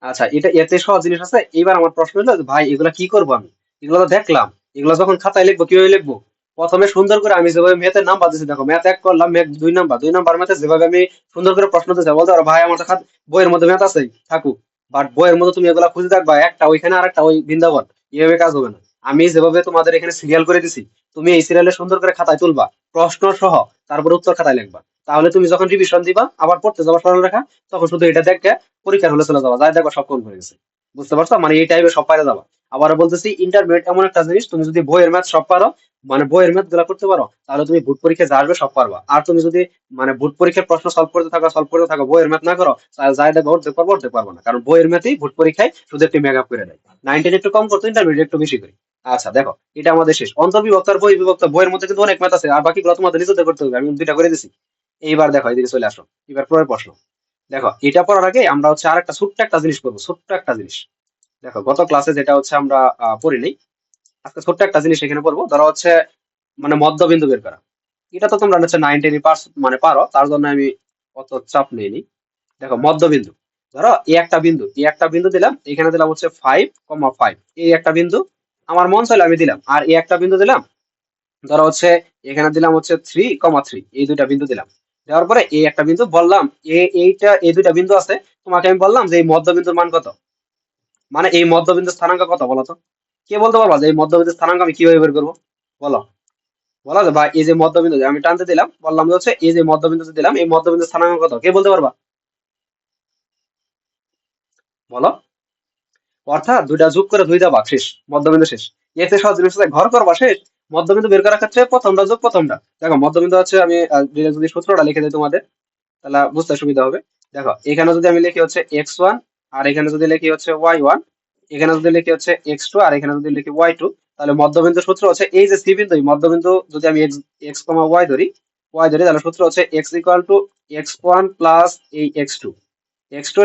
আচ্ছা, এটা এতে সহজ জিনিস আছে। এইবার আমার প্রশ্ন হলো যে, ভাই এগুলা কি করবো আমি? এগুলো তো দেখলাম, এগুলো যখন খাতায় লিখবো কিভাবে লিখবো? প্রথমে সুন্দর করে আমি যেভাবে ম্যাথের নাম্বার দিচ্ছি, দেখো ম্যাথ 1 করলাম, ম্যাথ 2 নাম্বার, 2 নাম্বার ম্যাথে যেভাবে আমি সুন্দর করে প্রশ্ন দিচ্ছি, বলতে পারো ভাই আমার তো বইয়ের মধ্যে ম্যাথ আছে, থাকুক, বাট বইয়ের মধ্যে তুমি এগুলা খুঁজে দেখবা, একটা ওইখানে আর একটা ওই বৃন্দাবন, এইভাবে কাজ হবে না। আমি যেভাবে তোমাদের এখানে সিরিয়াল করে দিছি, তুমি এই সিরিয়ালে সুন্দর করে খাতায় তুলবা, প্রশ্ন সহ, তারপর উত্তর খাতায় লিখবা। তাহলে তুমি যখন রিভিশন দিবা, আবার পড়তে যাবা স্মরণ রেখা, তখন শুধু এটা দেখে পরীক্ষার হলে চলে যাবা, যাই দেখো সব কম হয়ে গেছে। বুঝতে পারছো? মানে এই টাইপের সব পারে যাবা। আবার বলতেছি, ইন্টারমিডিয়েট এমন একটা জিনিস, তুমি যদি বইয়ের ম্যাথ সব পারো, মানে বইয়ের ম্যাথ গুলা করতে পারো, তাহলে তুমি ভোট পরীক্ষায় যা আসবে সব পারবা। আর তুমি যদি মানে ভোট পরীক্ষার প্রশ্ন সলভ করতে থাকো, বইয়ের ম্যাথ না করো, তাহলে যাই দেখো অর্ধেক পারবো না, কারণ বইয়ের ম্যাথই ভোট পরীক্ষায় শুধু একটু মেকআপ করে দেয়। 9-10 একটু কম করতো, ইন্টারমিডিয়েট একটু বেশি করি। আচ্ছা দেখো, এটা আমাদের শেষ। অন্তর্বিভক্ত আর বহির্বিভক্ত, বইয়ের মধ্যে কিন্তু অনেক ম্যাথ আছে, আর বাকিগুলো তোমাদের নিজেদের করতে হবে, আমি 2টা করে দিছি। এইবার দেখো এদিকে চলে আসো, এবার পরের প্রশ্ন। দেখো এটা পড়ার আগে আমরা হচ্ছে আরেকটা ছোট্ট একটা জিনিস করবো, ছোট্ট একটা জিনিস। দেখো গত ক্লাসে যেটা হচ্ছে আমরা পড়িনি, আজকে ছোট্ট একটা জিনিস এখানে পড়বো। ধরো হচ্ছে মানে মধ্যবিন্দু বের করা। এটা তো তোমরা হচ্ছে 90 মানে পারো, তার জন্য আমি অত চাপ নেইনি। দেখো মধ্যবিন্দু, ধরো এই একটা বিন্দু দিলাম, এখানে দিলাম হচ্ছে 5,5, এই একটা বিন্দু আমার মন চাইলে আমি দিলাম, আর এই একটা বিন্দু দিলাম, ধরো হচ্ছে এখানে দিলাম হচ্ছে 3,3, এই দুইটা বিন্দু দিলাম। দেওয়ার পরে এই একটা বিন্দু বললাম, এই দুইটা বিন্দু আছে, তোমাকে আমি বললাম যে এই মধ্যবিন্দুর মান কত, মানে এই মধ্যবিন্দুর স্থানাঙ্ক কত বলো তো? কে বলতে পারবা যে এই মধ্যবিন্দুর স্থানাঙ্ক আমি কিভাবে বের করবো? বলো, বলা যায়, বা এই যে মধ্যবিন্দু যে আমি টানতে দিলাম, বললাম যে হচ্ছে এই যে মধ্যবিন্দু যে দিলাম, এই মধ্যবিন্দুর স্থানাঙ্ক কত, কে বলতে পারবা? বলো। অর্থাৎ দুইটা যোগ করে 2 ভাগ, শেষ, মধ্যবিন্দু শেষ। এতে সহজ জিনিস হচ্ছে ঘর করবা, শেষ। মধ্যবিন্দু বের করার ক্ষেত্রে প্রথমটা যোগ প্রথমটা। দেখো মধ্যবিন্দু হচ্ছে আমি যদি সূত্রটা লিখে দিই তোমাদের, তাহলে বুঝতে সুবিধা হবে। দেখো এখানে যদি আমি লিখি হচ্ছে x1, আর এখানে যদি লিখি হচ্ছে y1, এখানে যদি লিখি হচ্ছে x2, আর এখানে যদি লিখি y2, তাহলে মধ্যবিন্দু সূত্র হচ্ছে এই যে সি বিন্দু, এই মধ্যবিন্দু যদি আমি y ধরি, তাহলে সূত্র হচ্ছে x equal to x1 plus এই x2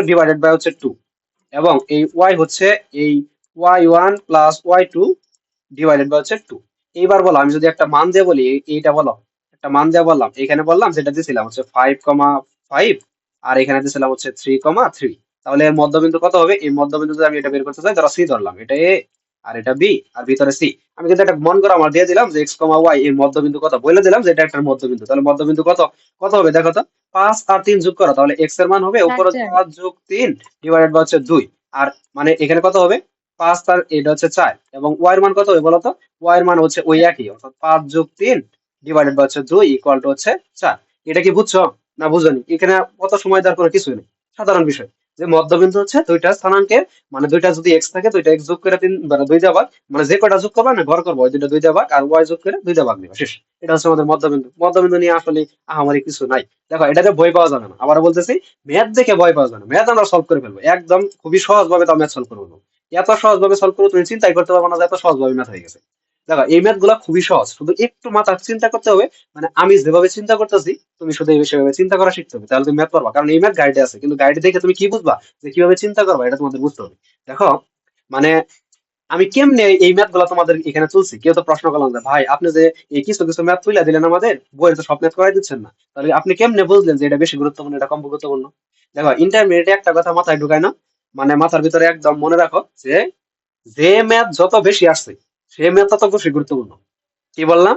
ডিভাইডেড বাই হচ্ছে 2, এবং এই y হচ্ছে এই y1 plus y2 divided by হচ্ছে 2। এইবার বলো, আমি যদি একটা মান দিয়ে বলি, এইটা বলো, একটা মান দিয়ে বললাম, এখানে বললাম যেটা দিয়েছিলাম হচ্ছে 5,5, আর এখানে দিয়েছিলাম হচ্ছে 3,3, তাহলে এর মধ্যবিন্দু কত হবে? এই মধ্যবিন্দু যদি আমি এটা বের করতে চাই, ধরো সি ধরলাম, এটা এ, আর এটা বি, আর ভিতরে সি। আমি কিন্তু একটা মন করে আমার দিয়ে দিলাম যে এক্স কমা ওয়াই, এই মধ্যবিন্দু কত বলে দিলাম যে এটা একটা মধ্যবিন্দু, তাহলে মধ্যবিন্দু কত, কত হবে দেখো তো? 5 আর 3 যোগ করো, তাহলে এক্স এর মান হবে উপরে 5 যোগ 3 ডিভাইডেড বাই হচ্ছে 2, আর মানে এখানে কত হবে? 5 আর এটা হচ্ছে 4, এবং ওয়াই এর মান কত হবে বলো তো? ওয়াই এর মান হচ্ছে ওই একই, অর্থাৎ 5 যোগ 3 ডিভাইডেড বাই হচ্ছে 2 ইকুয়াল টু হচ্ছে 4। এটা কি বুঝছো না বুঝোনি? এখানে কত সময় দেওয়ার কোনো কিছুই নেই, সাধারণ বিষয়। যে মধ্যবিন্দু হচ্ছে দুইটা স্থানাঙ্কের, মানে দুইটা যদি এক্স থাকে, দুইটা এক্স যোগ করে 3 মানে 2 দিয়ে ভাগ, মানে যে কয়টা যোগ করবা না ঘর করবো, ওই দুইটা 2 দিয়ে ভাগ, আর ওয়াই যোগ করে 2 দিয়ে ভাগ দিবা, শেষ। এটা হচ্ছে আমাদের মধ্যবিন্দু। মধ্যবিন্দু নিয়ে আসলে আহামরি কিছু নাই। দেখো এটাতে ভয় পাওয়া যাবে না, আবার বলতেছি, ম্যাথ দেখে ভয় পাওয়া যাবে না, ম্যাথ আমরা সলভ করে ফেলবো একদম খুবই সহজ ভাবে, তাও ম্যাথ সলভ করে ফেলবো। এত সহজ ভাবে সলভ করবো, তুমি চিন্তাই করতে পারবে না যে এত সহজ ভাবে ম্যাথ হয়ে গেছে। দেখো এই ম্যাথ গুলা খুবই সহজ, শুধু একটু মাথা চিন্তা করতে হবে। মানে আমি যেভাবে চিন্তা করতেছি, তুমি শুধু সেভাবে চিন্তা করা শিখতে হবে, তাহলে তুমি ম্যাথ পারবা। কারণ এই ম্যাথ গাইডে আছে, কিন্তু গাইড দেখে তুমি কি বুঝবা যে কিভাবে চিন্তা করবা, এটা তোমাদের বুঝতে হবে। দেখো মানে আমি কেমনে এই ম্যাথ গুলা তোমাদের এখানে তুলছি, কেউ তো প্রশ্ন করলাম যে ভাই আপনি যে এই কিছু কিছু ম্যাথ তুলে দিলেন আমাদের বইয়ে, তো সব ম্যাথ করাই দিচ্ছেন না, তাহলে আপনি কেমনে বুঝলেন যে এটা বেশি গুরুত্বপূর্ণ, এটা কম গুরুত্বপূর্ণ? দেখো ইন্টারমিডিয়েটে একটা কথা মাথায় ঢুকায় না, মানে মাথার ভিতরে একদম মনে রাখো যে যে ম্যাথ যত বেশি আসছে, সে ম্যাথ তত বেশি গুরুত্বপূর্ণ। কি বললাম?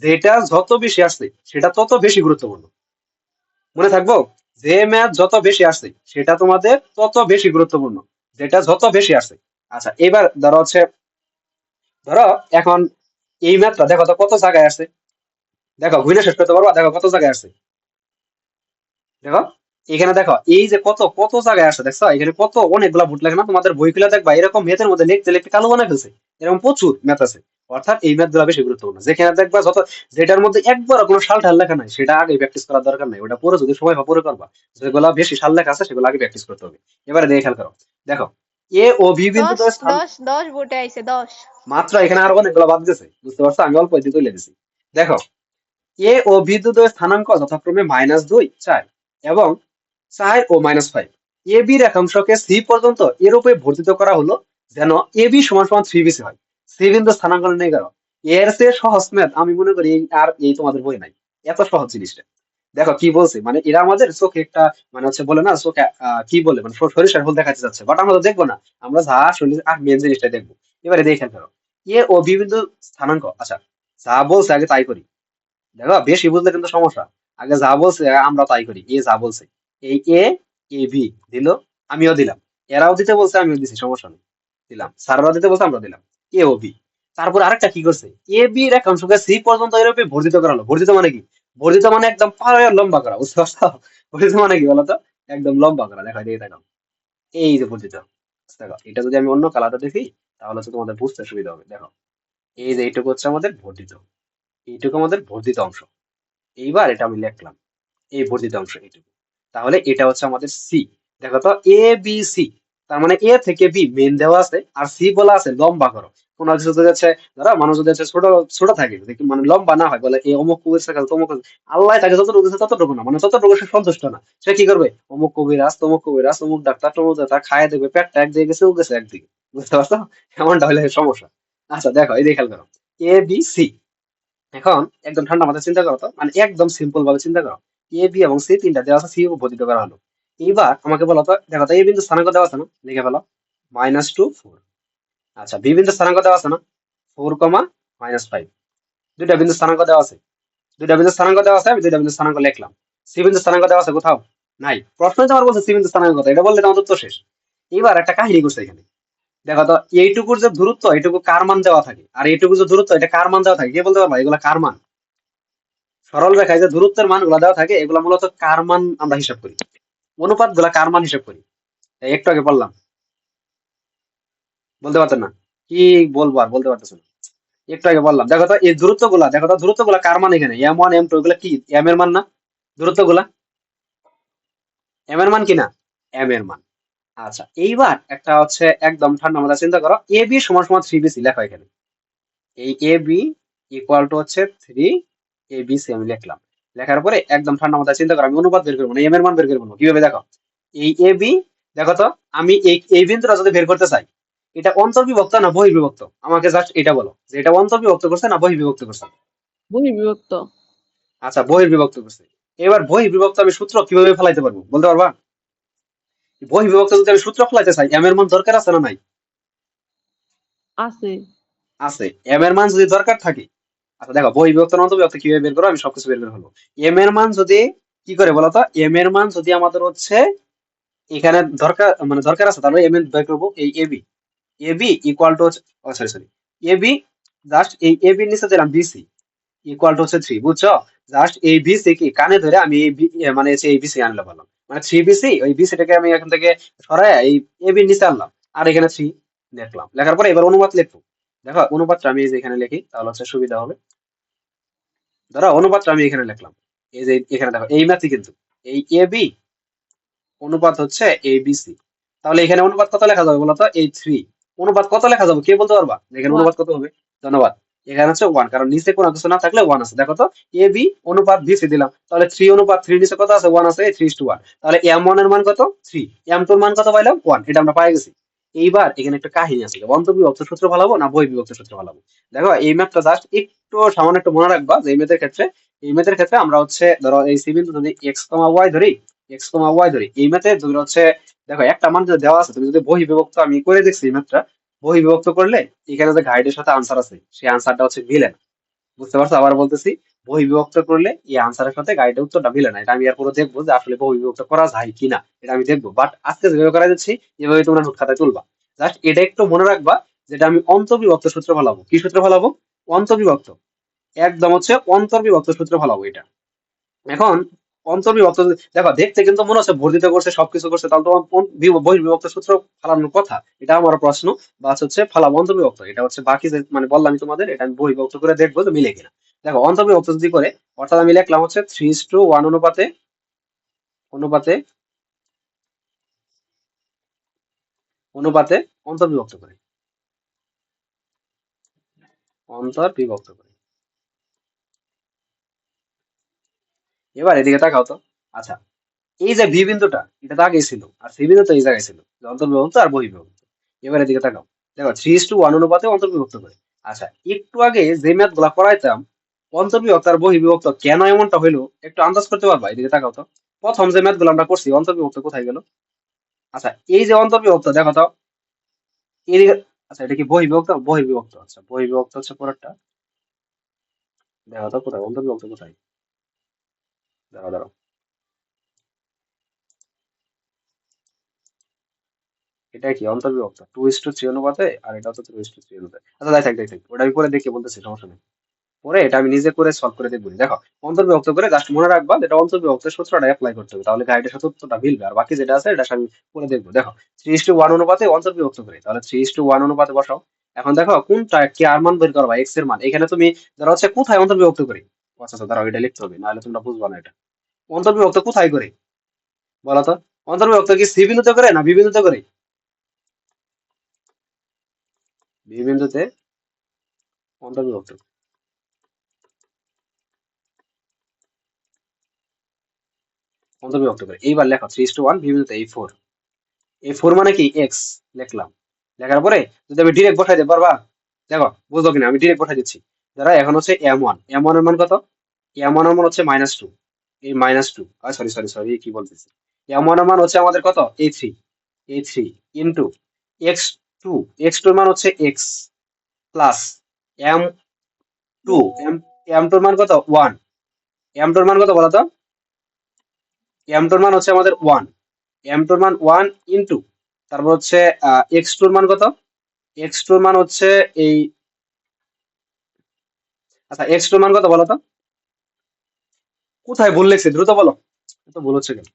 যেটা যত বেশি আসছে সেটা তত বেশি গুরুত্বপূর্ণ। মনে থাকবো? যে ম্যাথ যত বেশি আসছে সেটা তোমাদের তত বেশি গুরুত্বপূর্ণ, যেটা যত বেশি আসছে। আচ্ছা এবার ধরো হচ্ছে, ধরো এখন এই ম্যাথটা দেখো তো কত জায়গায় আছে, দেখো ঘুরে শেষ করতে পারবা, দেখো কত জায়গায় আছে, দেখো এখানে দেখো এই যে কত কত জায়গায় আছে, দেখছো এখানে কত অনেকগুলা ভোট লাগে না? তোমাদের বই খুলে দেখবা এরকম ম্যাথের মধ্যে লিখতে লিখতে কালো বানায় ফেলছে, এরকম প্রচুর ম্যাথ আছে। অর্থাৎ এই ম্যাথ গুলা বেশি গুরুত্বপূর্ণ, যেখানে দেখবা যত, যেটার মধ্যে একবার কোনো সাল ঠাল লেখা নাই সেটা আগে প্র্যাকটিস করার দরকার নাই, ওটা পরে যদি সময় হয় পরে করবা। যেগুলা বেশি সাল লেখা আছে সেগুলো আগে প্র্যাকটিস করতে হবে। এবারে দেখে খেয়াল করো, দেখো এ ও বি বিন্দু 10 স্থান, 10 10 ভোটে আইছে 10। মাত্র এখানে আরো অনেকগুলো বাদ গেছে, বুঝতে পারছো? আমি অল্প দিয়ে তুলে দিছি। দেখো এ ও বি দুটোর স্থানাঙ্ক যথাক্রমে -2, 4 এবং 4 ও -5। এ বি রেখাংশকে সি পর্যন্ত এরূপে বর্ধিত করা হলো যেন এ বি সমান সমান 3bc হয়। সি বিন্দু স্থানাঙ্ক নির্ণয় করো। এর চেয়ে সহজ ম্যাথ আমি মনে করি এই তোমাদের বই নাই। এত সহজ জিনিসটা। দেখো কি বলছে, মানে এরা আমাদের চোখে একটা মানে হচ্ছে বলে না চোখে কি বলে মানে সরিষার ফুল দেখাতে যাচ্ছে, বাট আমরা তো দেখবো না, আমরা যা আসলে মেন জিনিসটা দেখবো। এবারে দেখে ফেলো এ ও বি বিন্দু স্থানাঙ্ক। আচ্ছা, যা বলছে আগে তাই করি। দেখো বেশি বুঝলে কিন্তু সমস্যা। আগে যা বলছে আমরা তাই করি। এ যা বলছে, এই এ এ বি দিল, আমিও দিলাম, এরাও দিতে বলছে আমিও দিছি, সমস্যা নেই, দিলাম, স্যাররা দিতে বলছে আমরা দিলাম, এ ও বি। তারপর আরেকটা কি করছে, এ বি রেখাংশকে সি পর্যন্ত এরূপে বর্ধিত করালো। বর্ধিত মানে কি? বর্ধিত মানে একদম পায়ে লম্বা করা, বুঝতে পারছো? বর্ধিত মানে কি বলতো? একদম লম্বা করা। দেখো এদিকে দেখো, এই যে বর্ধিত। দেখো এটা যদি আমি অন্য কালারটা দেখি তাহলে হচ্ছে তোমাদের বুঝতে সুবিধা হবে। দেখো এই যে এইটুকু হচ্ছে আমাদের বর্ধিত, এইটুকু আমাদের বর্ধিত অংশ। এইবার এটা আমি লিখলাম, এই বর্ধিত অংশ এইটুকু। তাহলে এটা হচ্ছে আমাদের সি। দেখো তো এ বি সি, তার মানে এ থেকে বি মেন দেওয়া আছে আর সি বলা আছে লম্বা করো। কোন কিছু যদি হচ্ছে ধরো মানুষ যদি হচ্ছে ছোট ছোট থাকে, যদি মানে লম্বা না হয়, বলে এই অমুক কবির কাছে তমুক আল্লাহ তাকে যতটুকু দিচ্ছে ততটুকু না, মানে ততটুকু সে সন্তুষ্ট না। সে কি করবে, অমুক কবিরাজ তমুক কবিরাজ অমুক ডাক্তার তমুক ডাক্তার খায় দেখবে পেটটা একদিকে গেছে ও গেছে একদিকে, বুঝতে পারছো? এমনটা হলে সমস্যা। আচ্ছা দেখো এই দেখে খেয়াল করো, এ বি সি। এখন একদম ঠান্ডা মাথায় চিন্তা করো তো, মানে একদম সিম্পল ভাবে চিন্তা করো। এ বি এবং সি তিনটা দেওয়া আছে, সি উপর করা হলো। এইবার আমাকে বলো তো, দেখো তো এই বিন্দু স্থানাঙ্ক দেওয়া আছে না, লিখে ফেলো -2 4। আচ্ছা বি বিন্দু স্থানাঙ্ক দেওয়া আছে না, 4, -5। দুইটা বিন্দু স্থানাঙ্ক দেওয়া আছে, দুইটা বিন্দু স্থানাঙ্ক দেওয়া আছে, আমি দুইটা বিন্দু স্থানাঙ্ক লিখলাম। সি বিন্দু স্থানাঙ্ক দেওয়া আছে কোথাও? নাই। প্রশ্নই তো আমার বলছে সি বিন্দু স্থানাঙ্ক কথা, এটা বললে তো আমাদের তো শেষ। এবার একটা কাহিনী করছে এখানে। দেখো তো এইটুকুর যে দূরত্ব, এইটুকু কার মান দেওয়া থাকে, আর এইটুকু যে দূরত্ব এটা কার মান দেওয়া থাকে, কে বলতে পারবা এগুলা কার মান? সরল রেখায় যে দূরত্বের মান গুলা দেওয়া থাকে এগুলা মূলত কার মান আমরা হিসাব করি, অনুপাত গুলা কার মান হিসাব করি। এই একটু আগে বললাম, বলতে পারতেন না? কি বলবো আর বলতে পারতেছেন না। একটু আগে বললাম, দেখো তো এই দূরত্ব গুলা, দেখো তো দূরত্ব গুলা কার মান এখানে, M1 M2 এগুলা কি এম এর মান না? দূরত্ব গুলা এম এর মান কি না? এম এর মান। আচ্ছা এইবার একটা হচ্ছে একদম ঠান্ডা মাথায় চিন্তা করো, এ বি সমান সমান 3bc লেখো এখানে। এই এ বি ইকুয়াল টু হচ্ছে 3abc আমি লিখলাম। লেখার পরে একদম ঠান্ডা মাথায় চিন্তা করো, আমি অনুপাত বের করবো না, এম এর মান বের করবো না। কিভাবে দেখো, এই এ বি, দেখো তো আমি এই বিন্দুটা যদি বের করতে চাই, এটা অন্তর্বিভক্ত না বহির্বিভক্ত? আমাকে জাস্ট এটা বলো যে এটা অন্তর্বিভক্ত করছে না বহির্বিভক্ত করছে? বহির্বিভক্ত। আচ্ছা বহির্বিভক্ত করছে। এবার বহির্বিভক্ত আমি সূত্র কিভাবে ফেলাইতে পারবো বলতে পারবা? বহির্বিভক্ত যদি আমি সূত্র ফেলাইতে চাই, এম এর মান দরকার আছে না নাই? আছে। আছে। এম এর মান যদি দরকার থাকে, আচ্ছা দেখো বহির্বিভক্ত না অন্তর্বিভক্ত কিভাবে বের করো, আমি সবকিছু বের করে ফেলবো। এম এর মান যদি কি করে বলতো, এম এর মান যদি আমাদের হচ্ছে এখানে দরকার মানে দরকার আছে, তাহলে এম এর বের করবো এই এবি। এবি ইকুয়াল টু হচ্ছে, ও সরি সরি, এবি জাস্ট এই এবি নিচে দিলাম বিসি ইকুয়াল টু হচ্ছে 3, বুঝছো? জাস্ট এই বিসি কি কানে ধরে আমি এই মানে হচ্ছে এই বিসি আনলে বললাম, মানে 3bc, ওই বিসিটাকে আমি এখান থেকে সরাই এই এবি নিচে আনলাম, আর এখানে 3 লিখলাম। লেখার পরে এবার অনুপাত লিখবো। দেখো অনুপাতটা আমি এই যে এখানে লিখি তাহলে হচ্ছে সুবিধা হবে। ধরো অনুপাতটা আমি এখানে লিখলাম, এই যে এখানে দেখো এই ম্যাথই কিন্তু এই এ বি অনুপাত হচ্ছে এ বি সি। তাহলে এখানে অনুপাত কত লেখা যাবে বলতো, এই 3। অনুপাত কত লেখা যাবে কে বলতে পারবা এখানে ওয়ান। অনুপাত কত হবে? ধন্যবাদ। এখানে হচ্ছে 1, কারণ নিচে কোনো কিছু না থাকলে 1 আছে। দেখো তো এ বি অনুপাত বি সি দিলাম, তাহলে 3 অনুপাত 3 নিচে কত আছে? 1 আছে, 3:1। তাহলে M1 এর মান কত? 3। M2 এর মান কত পাইলাম? 1। এটা আমরা পাই গেছি। এইবার এখানে একটা কাহিনী আছে, অন্তর্বিভক্ত সূত্র ভালাবো না বহির্বিভক্ত সূত্র ভালাবো? দেখো এই ম্যাথটা জাস্ট একটু সামান্য একটু মনে রাখবা যে এই ম্যাথের ক্ষেত্রে আমরা হচ্ছে ধরো এই সি বিন্দু যদি x, y ধরি, x, y ধরি, এই ম্যাথে যদি হচ্ছে দেখো একটা মান যদি দেওয়া আছে, তুমি যদি বহির্বিভক্ত, আমি করে দেখছি এই ম্যাথটা, বহির্বিভক্ত করলে এখানে যে গাইডের সাথে আনসার আছে সেই আনসারটা হচ্ছে মিলে না। বুঝতে পারছো? আবার বলতেছি, বহির্বিভক্ত করলে এই আনসারের সাথে গাইডের উত্তরটা মিলে না। এটা আমি এরপরে দেখবো যে আসলে বহির্বিভক্ত করা যায় কিনা, এটা আমি দেখবো। বাট আজকে যেভাবে করা যাচ্ছে এভাবে তোমরা নোট খাতায় তুলবা। জাস্ট এটা একটু মনে রাখবা, যেটা আমি অন্তর্বিভক্ত সূত্র ফেলাবো। কি সূত্র ফেলাবো? অন্তর্বিভক্ত। একদম হচ্ছে অন্তর্বিভক্ত সূত্র ফেলাবো এটা। এখন অন্তর্বিভক্ত দেখো দেখতে কিন্তু মনে হচ্ছে বর্ধিত করছে সবকিছু করছে, তাহলে তো বহির্বিভক্ত সূত্র ফালানোর কথা। এটা আমার প্রশ্ন। বা হচ্ছে ফালাবো অন্তর্বিভক্ত, এটা হচ্ছে বাকি যে মানে বললাম আমি তোমাদের, এটা আমি বহির্বিভক্ত করে দেখবো যে মিলে কিনা। দেখো অন্তর্বিভক্ত যদি করে, অর্থাৎ আমি লিখলাম হচ্ছে 3:1 অনুপাতে অনুপাতে অনুপাতে অন্তর্বিভক্ত করে, অন্তর্বিভক্ত করে। এবার এদিকে তাকাও তো। আচ্ছা এই যে ভি বিন্দুটা এটা তো আগেই ছিল আর সি বিন্দু তো এই জায়গায় ছিল যে অন্তর্বিভক্ত আর বহির্বিভক্ত। এবার এদিকে তাকাও, দেখো 3:1 অনুপাতে অন্তর্বিভক্ত করে। আচ্ছা, একটু আগে যে ম্যাথ গুলা করাইতাম অন্তর্বিভক্ত আর বহির্বিভক্ত কেন এমনটা হইলো একটু আন্দাজ করতে পারবা? এদিকে তাকাও তো, প্রথম যে ম্যাথ গুলো আমরা করছি অন্তর্বিভক্ত কোথায় গেল? আচ্ছা, এই যে অন্তর্বিভক্ত দেখো তো এদিকে। আচ্ছা, এটা কি বহির্বিভক্ত? বহির্বিভক্ত, আচ্ছা বহির্বিভক্ত হচ্ছে পরেরটা। দেখো তো কোথায় অন্তর্বিভক্ত কোথায়? দাঁড়াও দাঁড়াও, এটা কি অন্তর্বিভক্ত 2:3 অনুপাতে আর এটা হচ্ছে 2:3 অনুপাতে। আচ্ছা যাই থাক যাই থাক, ওটা আমি পরে দেখে বলতেছি, সমস্যা নেই। পরে এটা আমি নিজে করে সলভ করে দেখবো। দেখো, অন্তর্বিভক্ত করে জাস্ট মনে রাখবা যেটা অন্তর্বিভক্তের সূত্রটা অ্যাপ্লাই করতে হবে, তাহলে গাইডের সাথে উত্তরটা মিলবে। আর বাকি যেটা আছে এটা আমি করে দেখবো। দেখো, 3:1 অনুপাতে অন্তর্বিভক্ত করে, তাহলে 3:1 অনুপাতে বসাও। এখন দেখো কোনটা কি আর মান বের করবা, এক্স এর মান। এখানে তুমি ধরো হচ্ছে কোথায় অন্তর্বিভক্ত করি। আচ্ছা আচ্ছা, দাঁড়াও এটা লিখতে হবে, নাহলে তোমরা বুঝবা না এটা। অন্তর্বিভক্ত কোথায় করে বলো তো? অন্তর্বিভক্ত কি সি বিন্দুতে করে না বি বিন্দুতে করে? বি বিন্দুতে অন্তর্বিভক্ত, অন্তর্বিভক্ত করে। এইবার লেখো 3:1 বি বিন্দুতে এই 4। এই 4 মানে কি এক্স লিখলাম। লেখার পরে যদি আমি ডিরেক্ট বসাই দিই পারবা? দেখো বুঝলো কিনা, আমি ডিরেক্ট বসাই দিচ্ছি। যারা এখন হচ্ছে M1, M1 এর মান কত? M1 এর মান হচ্ছে -2। এই -2, সরি সরি সরি, কি বলতেছি, M1 এর মান হচ্ছে আমাদের কত? A3, A3 into x2, x2 এর মান হচ্ছে x প্লাস M2, M2 এর মান কত? 1। M2 এর মান কত বলো তো? M2 এর মান হচ্ছে আমাদের 1, M2 এর মান 1 ইনটু তারপর হচ্ছে x2 এর মান কত? x2 এর মান হচ্ছে এই, আচ্ছা x2 এর মান কত বলো তো? কোথায় ভুল লিখছি দ্রুত বলো, এত ভুল হচ্ছে কেন?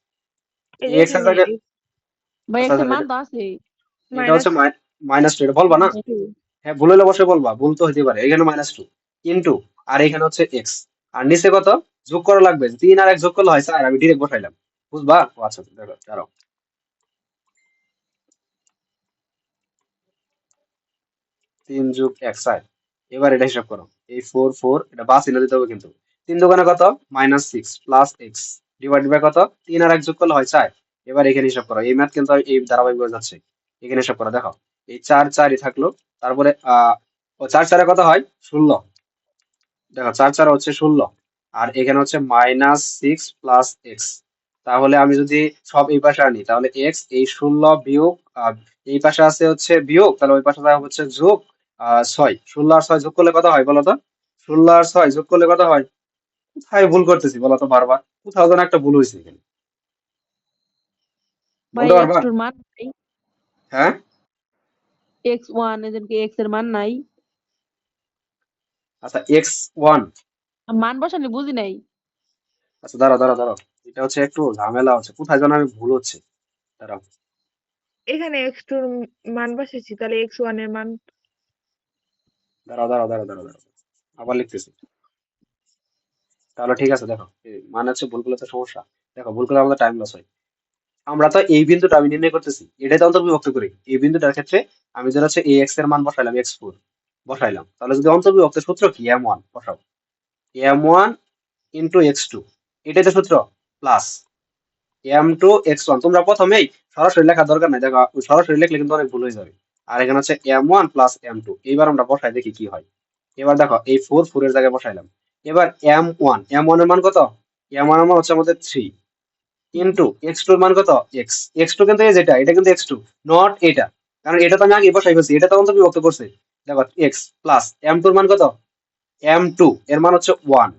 এই এই যে x এর জায়গায়, ভাই আচ্ছা একটা আচ্ছা মান তো আছে। এটা মাইনাস হচ্ছে -2, এটা বলবা না? হ্যাঁ ভুল হলে অবশ্যই বলবা, ভুল তো হতে পারে। এখানে -2 ইনটু আর এখানে হচ্ছে x, আর নিচে কত যোগ করা লাগবে? 3 আর 1 যোগ করলে হয় 4, আমি ডিরেক্ট বসাইলাম। বুঝবা? ও আচ্ছা দেখো দাঁড়াও, 3 যোগ 1 4। এবার এটা হিসাব করো, এই 4 4 এটা বাস এনে দিতে হবে কিন্তু। 3 দোকানে কত? -6 প্লাস x ডিভাইড বাই কত? 3 আর 1 যোগ করলে হয় 4। এবার এখানে হিসাব করো, এই ম্যাথ কিন্তু এই ধারাবাহিক ভাবে যাচ্ছে। এখানে হিসাব করো, দেখো এই 4 4ই থাকলো, তারপরে ও 4 4 কত হয়? 16। দেখো 4 4 হচ্ছে 16, আর এখানে হচ্ছে -6 প্লাস এক্স। তাহলে আমি যদি সব এই পাশে আনি তাহলে এক্স এই 16 বিয়োগ এই পাশে আছে হচ্ছে বিয়োগ, তাহলে ওই পাশে থাকবে হচ্ছে যোগ 6। 16 আর 6 যোগ করলে কত হয় বলো তো? 16 আর 6 যোগ করলে কত হয়? কোথায় ভুল করতেছি বলো তো বারবার? কোথাও যেন একটা ভুল হয়েছে এখানে, ভাই বলতে এক্স পারবা? টুর মান নাই, হ্যাঁ x1 এদেরকে x এর মান নাই। আচ্ছা x1, মান বসালে বুঝি নাই। আচ্ছা দাঁড়াও দাঁড়াও দাঁড়াও, এটা হচ্ছে একটু ঝামেলা হচ্ছে, কোথায় যেন আমি ভুল হচ্ছে। দাঁড়াও এখানে এক্স টুর মান বসেছি, তাহলে x1 এর মান দাঁড়াও দাঁড়াও দাঁড়াও দাঁড়াও দাঁড়াও, আবার লিখতেছি। তাহলে ঠিক আছে, দেখো মানে হচ্ছে ভুল করলে তো সমস্যা। দেখো ভুল করলে আমাদের টাইম লস হয়। আমরা তো এই বিন্দুটা আমি নির্ণয় করতেছি, এটাই তো অন্তর্বিভক্ত করি। এই বিন্দুটার ক্ষেত্রে আমি যেটা হচ্ছে এই এক্স এর মান বসাইলাম, x4 বসাইলাম, তাহলে যদি অন্তর্বিভক্তের সূত্র কি M1 বসাও, M1 ইন্টু x2, এটাই তো সূত্র, প্লাস M2 x1। তোমরা প্রথমেই সরাসরি লেখার দরকার নাই, দেখো সরাসরি লিখলে কিন্তু অনেক ভুল হয়ে যাবে। আর এখানে হচ্ছে M1 প্লাস M2। এইবার আমরা বসাই দেখি কি হয়। এবার দেখো এই 4 4 এর জায়গায় বসাইলাম। এবার M1, M1 এর মান কত? M1 এর মান হচ্ছে আমাদের 3 ইন্টু x2 এর মান কত? x, x2 কিন্তু এই যেটা, এটা কিন্তু x2 নট এটা, কারণ এটা তো আমি আগে বসাই ফেলছি, এটা তো অন্তর্বিভক্ত করছে। দেখো x প্লাস M2 এর মান কত? M2 এর মান হচ্ছে 1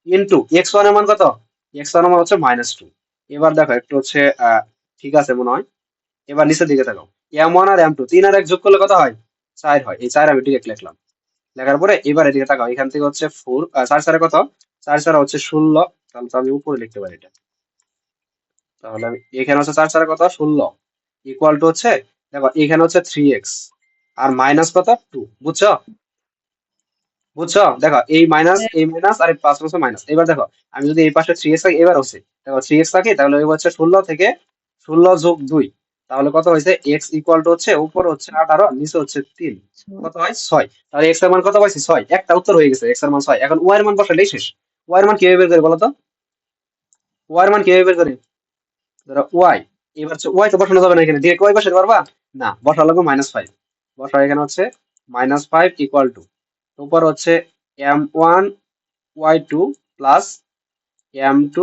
ইন্টু x1 এর মান কত? x1 এর মান হচ্ছে -2। এবার দেখো একটু হচ্ছে ঠিক আছে মনে হয়। এবার নিচের দিকে দেখো, M1 আর M2 3 আর 1 যোগ করলে কত হয়? 4 হয়। এই 4 আমি ডিরেক্ট লিখলাম। লেখার পরে এবার এদিকে তাকাও, এখান থেকে হচ্ছে 4 4 4 কত? 4 4 হচ্ছে 16, তাহলে তো আমি উপরে লিখতে পারি এটা। তাহলে আমি এখানে হচ্ছে 4 4 কত? 16 ইকুয়াল টু হচ্ছে, দেখো এখানে হচ্ছে 3x আর মাইনাস কত? 2। বুঝছো? বুঝছো? দেখো এই মাইনাস এই মাইনাস আর এই প্লাস হচ্ছে মাইনাস। এবার দেখো আমি যদি এই পাশে 3x থাকে, এবার হচ্ছে দেখো 3x থাকে, তাহলে এবার হচ্ছে 16 থেকে 16 যোগ 2, তাহলে কত হয়েছে? x ইকুয়াল টু হচ্ছে উপরে হচ্ছে 18, নিচে হচ্ছে 3, কত হয়? 6। তাহলে x এর মান কত পাইছি? 6। একটা উত্তর হয়ে গেছে, x এর মান 6। এখন y এর মান বসালেই শেষ। y এর মান কিভাবে বের করে বলো তো? y এর মান কিভাবে বের করে? ধরো ওয়াই, এবার হচ্ছে ওয়াই তো বসানো যাবে না এখানে, ডিরেক্ট ওয়াই বসাতে পারবা না, বসা লাগবে -5 বসা, এখানে হচ্ছে -5 ইকুয়াল টু, উপর হচ্ছে m1 y2 plus m2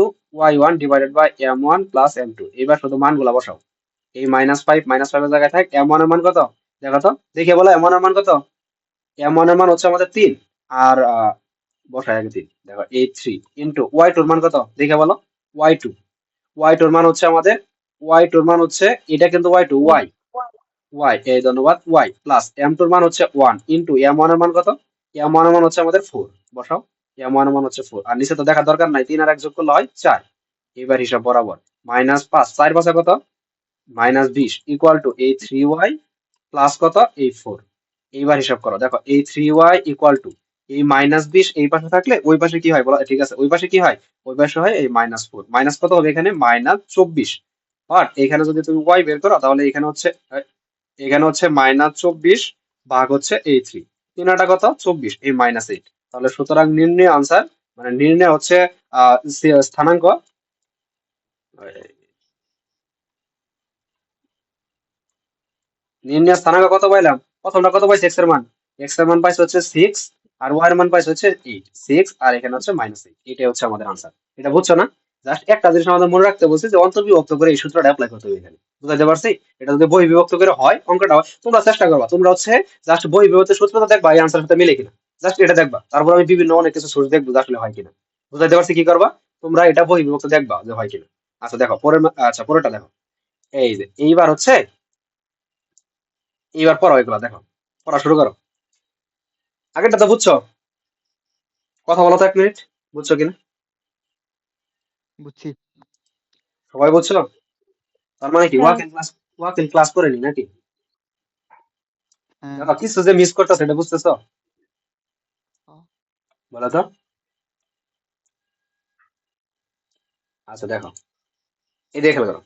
y1 divided by m1 plus m2। এবার শুধু মানগুলা বসাও, এই -5 এর জায়গায় থাক, m1 এর মান কত দেখো তো, দেখে বলো m1 এর মান কত। m1 এর মান হচ্ছে আমাদের 3, আর বসায় আগে 3, দেখো এই 3 ইন্টু y2 এর মান কত দেখে বলো, y2, y2 এর মান হচ্ছে আমাদের, y2 এর মান হচ্ছে, এটা কিন্তু y2 y, y এই ধন্যবাদ y প্লাস m2 এর মান হচ্ছে 1 ইন্টু m1 এর মান কত, m1 এর মান হচ্ছে আমাদের 4, বসাও m1 এর মান হচ্ছে 4, আর নিচে তো দেখার দরকার নাই, 3 আর 1 যোগ করলে হয় 4। এবার হিসাব বরাবর, -5 4 পাশে কত, -20 ইকুয়াল টু এই 3y প্লাস কত এই 4। এইবার হিসাব করো, দেখো এই 3y ইকুয়াল টু এই -20 এই পাশে থাকলে ওই পাশে কি হয় বলো, ঠিক আছে ওই পাশে কি হয়, ওই পাশে হয় এই -4, মাইনাস কত হবে এখানে -24, বাট এখানে যদি তুমি y বের করো তাহলে এখানে হচ্ছে -24 ভাগ হচ্ছে এই 3, 3টা কত 24 এই -8, তাহলে সুতরাং নির্ণয় আনসার, মানে নির্ণয় হচ্ছে স্থানাঙ্ক, নির্ণয় স্থানাঙ্ক কত পাইলাম, প্রথমটা কত পাইছি, x এর মান পাইছে হচ্ছে 6, আর y এর মান পাইছে হচ্ছে 8, 6 আর এখানে হচ্ছে -8, এটাই হচ্ছে আমাদের আনসার। এটা বুঝছো না, জাস্ট একটা জিনিস আমাদের মনে রাখতে বলছি যে অন্তর্বিভক্ত করে এই সূত্রটা অ্যাপ্লাই করতে হবে এখানে, বুঝাতে পারছি। এটা যদি বই বিভক্ত করে হয় অঙ্কটা হয়, তোমরা চেষ্টা করবা, তোমরা হচ্ছে জাস্ট বই বিভক্ত সূত্রটা দেখবা এই আনসারের সাথে মিলে কিনা, জাস্ট এটা দেখবা, তারপর আমি বিভিন্ন অনেক কিছু সোর্স দেখবো যে আসলে হয় কিনা, বুঝাতে পারছি। কি করবা তোমরা, এটা বই বিভক্ত দেখবা যে হয় কিনা। আচ্ছা দেখো পরের আচ্ছা পরেরটা দেখো, এই যে এইবার হচ্ছে, এইবার পড়ো এগুলা, দেখো পড়া শুরু করো। আগেরটা তো বুঝছো, কথা বলো তো 1 মিনিট, বুঝছো কিনা, বুঝছি। সবাই বুঝছো? তার মানে কি হ্যাঁ ওয়াক ইন ক্লাস করে নি নাকি, হ্যাঁ। দেখো কিছু যে মিস করতেছে এটা বুঝতেছো, বলো তো। আচ্ছা দেখো, এই দেখে করো,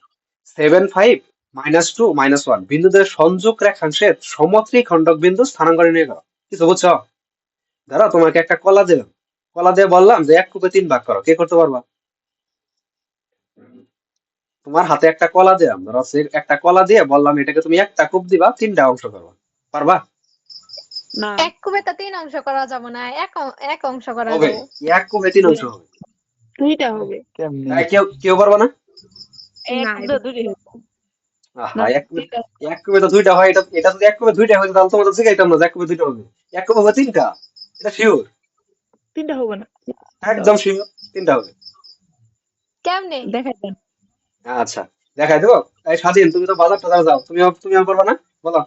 7 5 -2 -1 বিন্দুদের সংযোগ রেখাংশের সমত্রিখণ্ডক বিন্দু স্থানাঙ্ক নির্ণয় করো। কিছু বুঝছো? ধরো তোমাকে একটা কলা দিলাম, কলা দিয়ে বললাম যে 1 কূপে 3 ভাগ করো, কে করতে পারবা? তোমার হাতে একটা কলা দিলাম, ধরো একটা কলা দিয়ে বললাম এটাকে তুমি একটা কূপ দিবা, 3টা অংশ করবা, পারবা? না। এক কুবে তো 3 অংশ করা যাবে না, এক অংশ করা হবে, যাবে। 1 কূপে 3 অংশ হবে। দুইটা হবে। কেমনি? তাই কেউ কেউ পারবা না? এক না দুটো দুটোই হবে। আহা, না, এক কূপে তো 2টা হয়, এটা এটা যদি 1 কূপে 2টা হয় তাহলে তোমাদের শিখাইতাম না যে 1 কূপে 2টা হবে, 1 কূপে হবে 3টা, এটা শিওর, তিনটা হবে না। একদম শিওর 3টা হবে। কেমনে? দেখাই দেন। আচ্ছা দেখাই দেবো। এই স্বাধীন, তুমি তো বাজার টাজার যাও, তুমি পারবা না, বলো।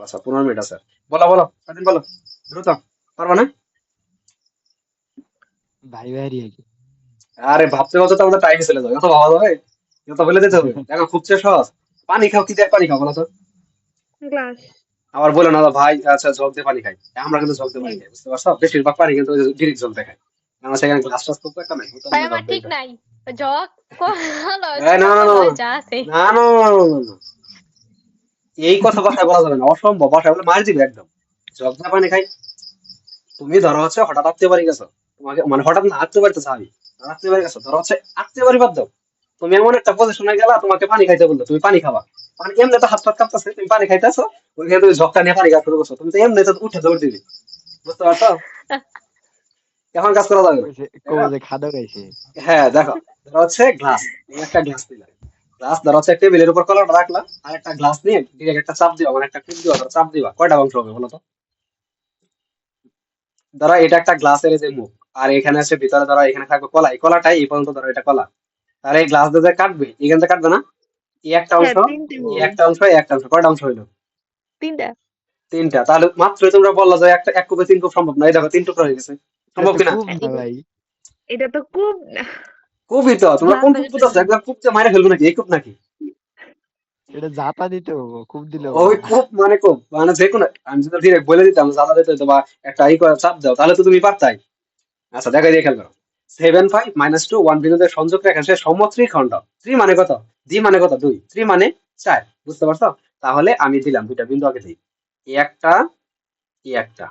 আচ্ছা 15 মিনিট আছে, বলো বলো স্বাধীন বলো, দ্রুত, পারবা না? ভাই ভাইরি আগে। আরে ভাবতে ভাবতে তো আমাদের টাইম চলে যাবে, এত ভাবা যাবে, এত বলে দিতে হবে, দেখো খুব চেয়ে সহজ। পানি খাও, কি দিয়ে পানি খাও বলো তো, গ্লাস। আবার বলে না ভাই আচ্ছা জগ দিয়ে পানি খাই, আমরা কিন্তু জগ দিয়ে পানি খাই, বুঝতে পারছো, বেশিরভাগ পানি কিন্তু ডিরেক্ট জগ দিয়ে খাই, আমরা সেখানে গ্লাস টাস তো একটা নাই, ওটা ভাই আমরা আমার জগ দিয়ে ঠিক খাই। নাই। জগ হলো এই ছোট না না না বড় যা আছে। না না না না, না, না, এই কথা বাসায় বলা যাবে না, অসম্ভব, বাসায় বলে মার দিবে একদম, জগ দিয়ে পানি খাই। তুমি ধরো হচ্ছে হঠাৎ আত্মীয় বাড়ি গেছো, তোমাকে মানে হঠাৎ না আত্মীয় বাড়িতে যাবি, আত্মীয় বাড়ি গেছো, ধরো হচ্ছে আত্মীয় বাড়ি বাদ দাও, তুমি এমন একটা পজিশনে গেলা তোমাকে পানি খাইতে বললো, তুমি পানি খাবা, পানি এমনি তো হাত পাত কাঁপতেছে, তুমি পানি খাইতেছো, ওইখানে তুমি ঝকটা নিয়ে পানি খাওয়া শুরু করছো, তুমি তো এমনি তো উঠে দৌড় দিবি, বুঝতে পারছো, এখন কাজ করা যাবে না। কইছে দেখো, কবে যে খাদা গাইছে। হ্যাঁ দেখো, ধরো হচ্ছে গ্লাস, তুমি একটা গ্লাস নিলা, গ্লাস ধরো হচ্ছে টেবিলের উপর কলাটা রাখলা, আর একটা গ্লাস নিয়ে ডিরেক্ট একটা চাপ দিবা, মানে একটা টিপ দিবা, ধরো চাপ দিবা, কয়টা অংশ হবে বলো তো। ধরো এটা একটা গ্লাসের এই যে মুখ, আর এখানে আছে ভিতরে, ধরো এখানে থাকবে কলা, এই কলাটাই এই পর্যন্ত, ধরো এটা কলা, তাহলে এই গ্লাস দিয়ে যে কাটবে, এখান থেকে কাটবে না, এই একটা অংশ, হ্যাঁ তিনটে এই হবে। একটা অংশ, এই একটা অংশ, কয়টা অংশ হইলো? তিনটা। 3টা, তাহলে মাত্রই তোমরা বললা যে একটা 1 কূপে 3 কূপ সম্ভব না, এই দেখো 3 টুকরা হয়ে গেছে, এটা সম্ভব তো কিনা? খুব না ভাই। এটা তো খুব। খুবই তো, তোমরা কোন জানলা কূপ যেটা বুঝাচ্ছ, একদম কূপতে মাইরা ফেলবো নাকি, এই কূপ নাকি? এটা জাতা দিতে হবো, খুব দিলে হবো ওই না। কূপ মানে কূপ, মানে যে কোনো, আমি যদি ডিরেক্ট বলে দিতাম জাদা দিতে হতো বা একটা ই করে চাপ দাও, তাহলে তো তুমি পারতাই। আচ্ছা দেখাই দিয়ে খেয়াল করো, 7 5 -2 1 বিন্দুদের সংযোগ রেখাংশের সমত্রিখণ্ড, 3 মানে কত, জি মানে কত 2, 3 মানে 4, বুঝতে পারছো? তাহলে আমি দিলাম 2টা বিন্দু আগে দিই, এই একটা, এই একটা,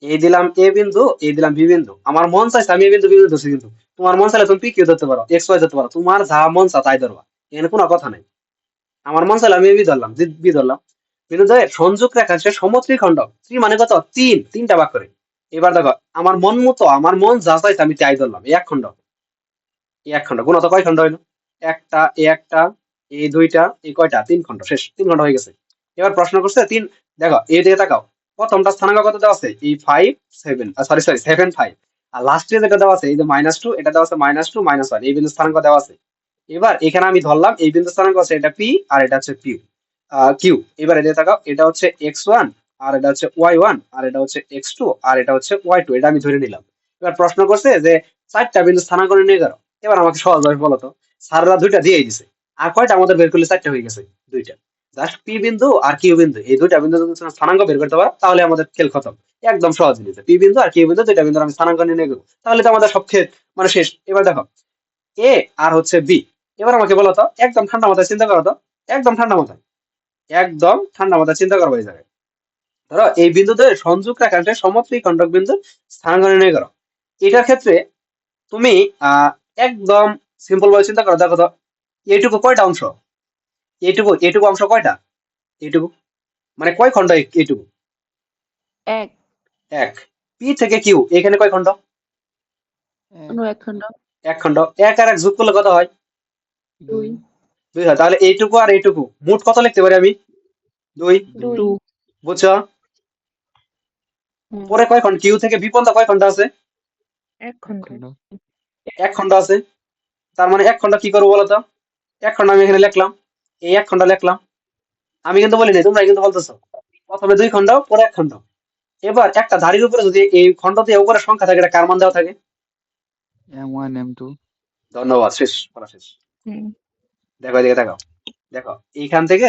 এই দিলাম এ বিন্দু, এই দিলাম বি বিন্দু। আমার মন চাইছে আমি এ বিন্দু বি বিন্দু ধরছি, কিন্তু তোমার মন চাইলে তুমি পি কিউ ধরতে পারো, এক্স ওয়াই ধরতে পারো, তোমার যা মন চা তাই ধরবা, এখানে কোনো কথা নাই। আমার মন চাইলে আমি এ বি ধরলাম, বি ধরলাম। বিন্দুদ্বয়ের সংযোগ রেখাংশের সমত্রিখণ্ড, ত্রি মানে কত, তিনটা ভাগ করে। এবার দেখো আমার মন মতো, আমার মন যা চাইছে আমি তাই ধরলাম। এই এক খণ্ড, এই এক খণ্ড গুণত কয় খণ্ড হইলো? একটা, এই দুইটা, এই কয়টা, তিন খণ্ড, শেষ, 3 খণ্ড হয়ে গেছে। এবার প্রশ্ন করছে তিন, দেখো এই দিকে তাকাও, প্রথমটা স্থানাঙ্ক কত দেওয়া আছে, এই 5 7, সরি 7 5, আর লাস্টে যেটা দেওয়া আছে এই যে -2, এটা দেওয়া আছে -2 -1, এই বিন্দু স্থানাঙ্ক দেওয়া আছে। এবার এখানে আমি ধরলাম এই বিন্দু স্থানাঙ্ক আছে এটা পি, আর এটা হচ্ছে কিউ। এবার এদিকে তাকাও, এটা হচ্ছে x1, আর এটা হচ্ছে y1, আর এটা হচ্ছে x2, আর এটা হচ্ছে y2, এটা আমি ধরে নিলাম। এবার প্রশ্ন করছে যে 4টা বিন্দু স্থানাঙ্ক নির্ণয় করো। এবার আমাকে সহজভাবে বলো তো, স্যাররা 2টা দিয়েই দিছে, আর কয়টা আমাদের বের করলে 4টা হয়ে গেছে, 2টা। জাস্ট পি বিন্দু আর কিউ বিন্দু, এই 2টা বিন্দু যদি তুমি স্থানাঙ্ক বের করতে পারো তাহলে আমাদের খেল খতম। একদম সহজ জিনিস, পি বিন্দু আর কিউ বিন্দু 2টা বিন্দু আমি স্থানাঙ্ক নির্ণয় করবো, তাহলে তো আমাদের সব খেল মানে শেষ। এবার দেখো এ আর হচ্ছে বি। এবার আমাকে বলো তো, একদম ঠান্ডা মাথায় চিন্তা করো তো, একদম ঠান্ডা মাথায়, একদম ঠান্ডা মাথায় চিন্তা করবো এই জায়গায়। ধরো এই বিন্দুতে সংযোগ রেখাংশের সমত্রিখণ্ডক বিন্দু স্থানাঙ্ক নির্ণয় করো। এটার ক্ষেত্রে তুমি একদম সিম্পল ভাবে চিন্তা করো, দেখো তো এইটুকু কয়টা অংশ, এইটুকু অংশ কয়টা, এইটুকু মানে কয় খণ্ড এইটুকু, এক, এক। পি থেকে কিউ এখানে কয় খণ্ড, অন্য এক খণ্ড, এক খণ্ড। এক আর এক যোগ করলে কত হয়, 2, 2 হয়। তাহলে এইটুকু আর এইটুকু মোট কত লিখতে পারি আমি, 2। 2। 2, বুঝছো? হুম, পরে কয় খণ্ড, কিউ থেকে বি পর্যন্ত কয় খণ্ড আছে, 1 খণ্ড। এক খণ্ড আছে। তার মানে এক খণ্ড কি করবো বলতো, এক খণ্ড আমি এখানে লিখলাম, এই এক খণ্ড লিখলাম। আমি কিন্তু বলিনি, তোমরা কিন্তু বলতেছো প্রথমে 2 খণ্ড পরে এক খণ্ড। এবার একটা ধারির উপরে যদি এই খণ্ড দিয়ে উপরে সংখ্যা থাকে, এটা কার মান দেওয়া থাকে, M1 M2 ধন্যবাদ, শেষ, পড়া শেষ। হুম। দেখো এদিকে তাকাও, দেখো এইখান থেকে,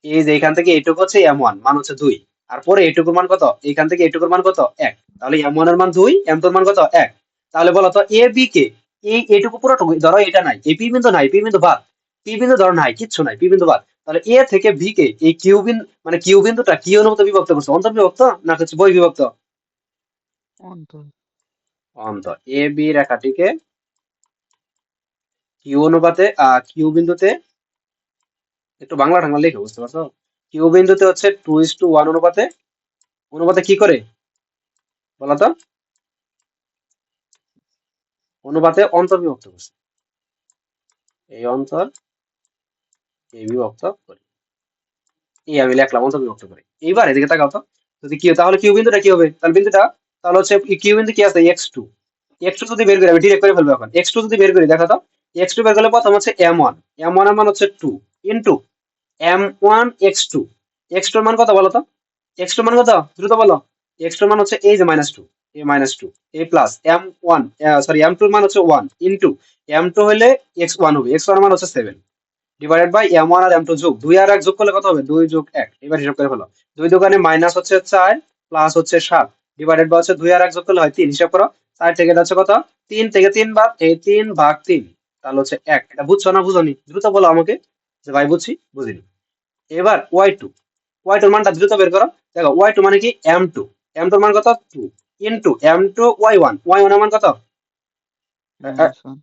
এই যে এখান থেকে এইটুকু হচ্ছে M1 মান হচ্ছে 2, আর পরে এইটুকুর মান কত, এইখান থেকে এইটুকুর মান কত, 1। তাহলে M1 এর মান 2, M2 এর মান কত, 1। তাহলে বলো তো এ বি কে, এই এইটুকু পুরোটুকু ধরো, এটা নাই, এই পি বিন্দু নাই, পি বিন্দু বাদ, পি বিন্দু ধরো নাই, কিচ্ছু নাই, পি বিন্দু বাদ। তাহলে এ থেকে বি কে এই কিউ বিন্দু, মানে কিউ বিন্দুটা কি অনুপাতে বিভক্ত করছে, অন্তর্বিভক্ত না হচ্ছে বই বিভক্ত, অন্তর অন্তর। এ বি রেখাটিকে কিউ অনুপাতে, কিউ বিন্দুতে, একটু বাংলা টাংলা লিখে, বুঝতে পারছো? কিউ বিন্দুতে হচ্ছে 2:1 অনুপাতে, অনুপাতে কি করে বলতো, অনুপাতে অন্তর্বিভক্ত করছে, এই অন্তর এই বিভক্ত করে, এই আমি লিখলাম অন্তর্বিভক্ত করে। এইবার এদিকে তাকাও তো, যদি কিউ, তাহলে কিউ বিন্দুটা কি হবে, তাহলে বিন্দুটা, তাহলে হচ্ছে কিউ বিন্দু কি আছে, x2। x2 যদি বের করি, আমি ডিরেক্ট করে ফেলবো এখন, x2 যদি বের করি, দেখো তো x2 বের করলে প্রথম হচ্ছে m1, m1 এর মান হচ্ছে 2 ইনটু m1 x2, x2 এর মান কত বলো তো, x2 এর মান কত দ্রুত বলো, x2 এর মান হচ্ছে এই যে -2, এই -2, এই প্লাস m1, সরি m2 এর মান হচ্ছে 1 ইনটু m2 হলে x1 হবে, x1 এর মান হচ্ছে 7 divided by m1 R m2 যোগ 2 আর 1 যোগ করলে কত হবে, 2 যোগ 1। এবার হিসাব করে ফেলো, 2 দোকানে মাইনাস হচ্ছে 4 প্লাস হচ্ছে 7 ডিভাইডেড বাই হচ্ছে 2 আর 1 যোগ করলে হয় 3। হিসাব করো, 4 থেকে এটা হচ্ছে কত, 3 থেকে 3 বাদ, এই 3 ভাগ 3, তাহলে হচ্ছে 1। এটা বুঝছো না বুঝোনি, দ্রুত বলো আমাকে যে ভাই বুঝছি বুঝিনি। এবার y2, y2 এর মানটা দ্রুত বের করো। দেখো y2 মানে কি, m2, m2 এর মান কত, 2 ইনটু m2 y1, y1 এর মান কত, -1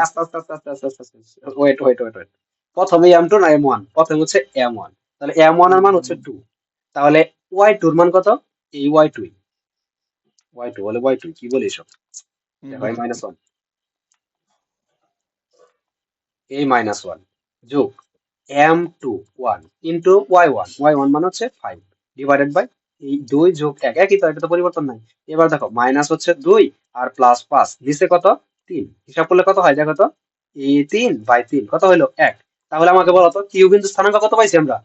আস্তে আস্তে আস্তে আস্তে আস্তে আস্তে আস্তে, ওয়েট ওয়েট ওয়েট ওয়েট, প্রথমে m2 না m1, প্রথমে হচ্ছে m1, তাহলে m1 এর মান হচ্ছে 2, তাহলে y2 এর মান কত, এই y2, y2 বলে y2 কি বলে এসব, দেখো এই -1, এই -1 যোগ m2 1 ইনটু y1, y1 মানে হচ্ছে 5 ডিভাইডেড বাই এই 2 যোগ 1, একই তো, এটা তো পরিবর্তন নাই। এবার দেখো মাইনাস হচ্ছে 2 আর প্লাস 5, নিচে কত, 3, হিসাব করলে কত হয় দেখো তো, এই 3/3 কত হলো, 1। তাহলে আমাকে বলো তো কিউ বিন্দু স্থানাঙ্ক কত পাইছি আমরা,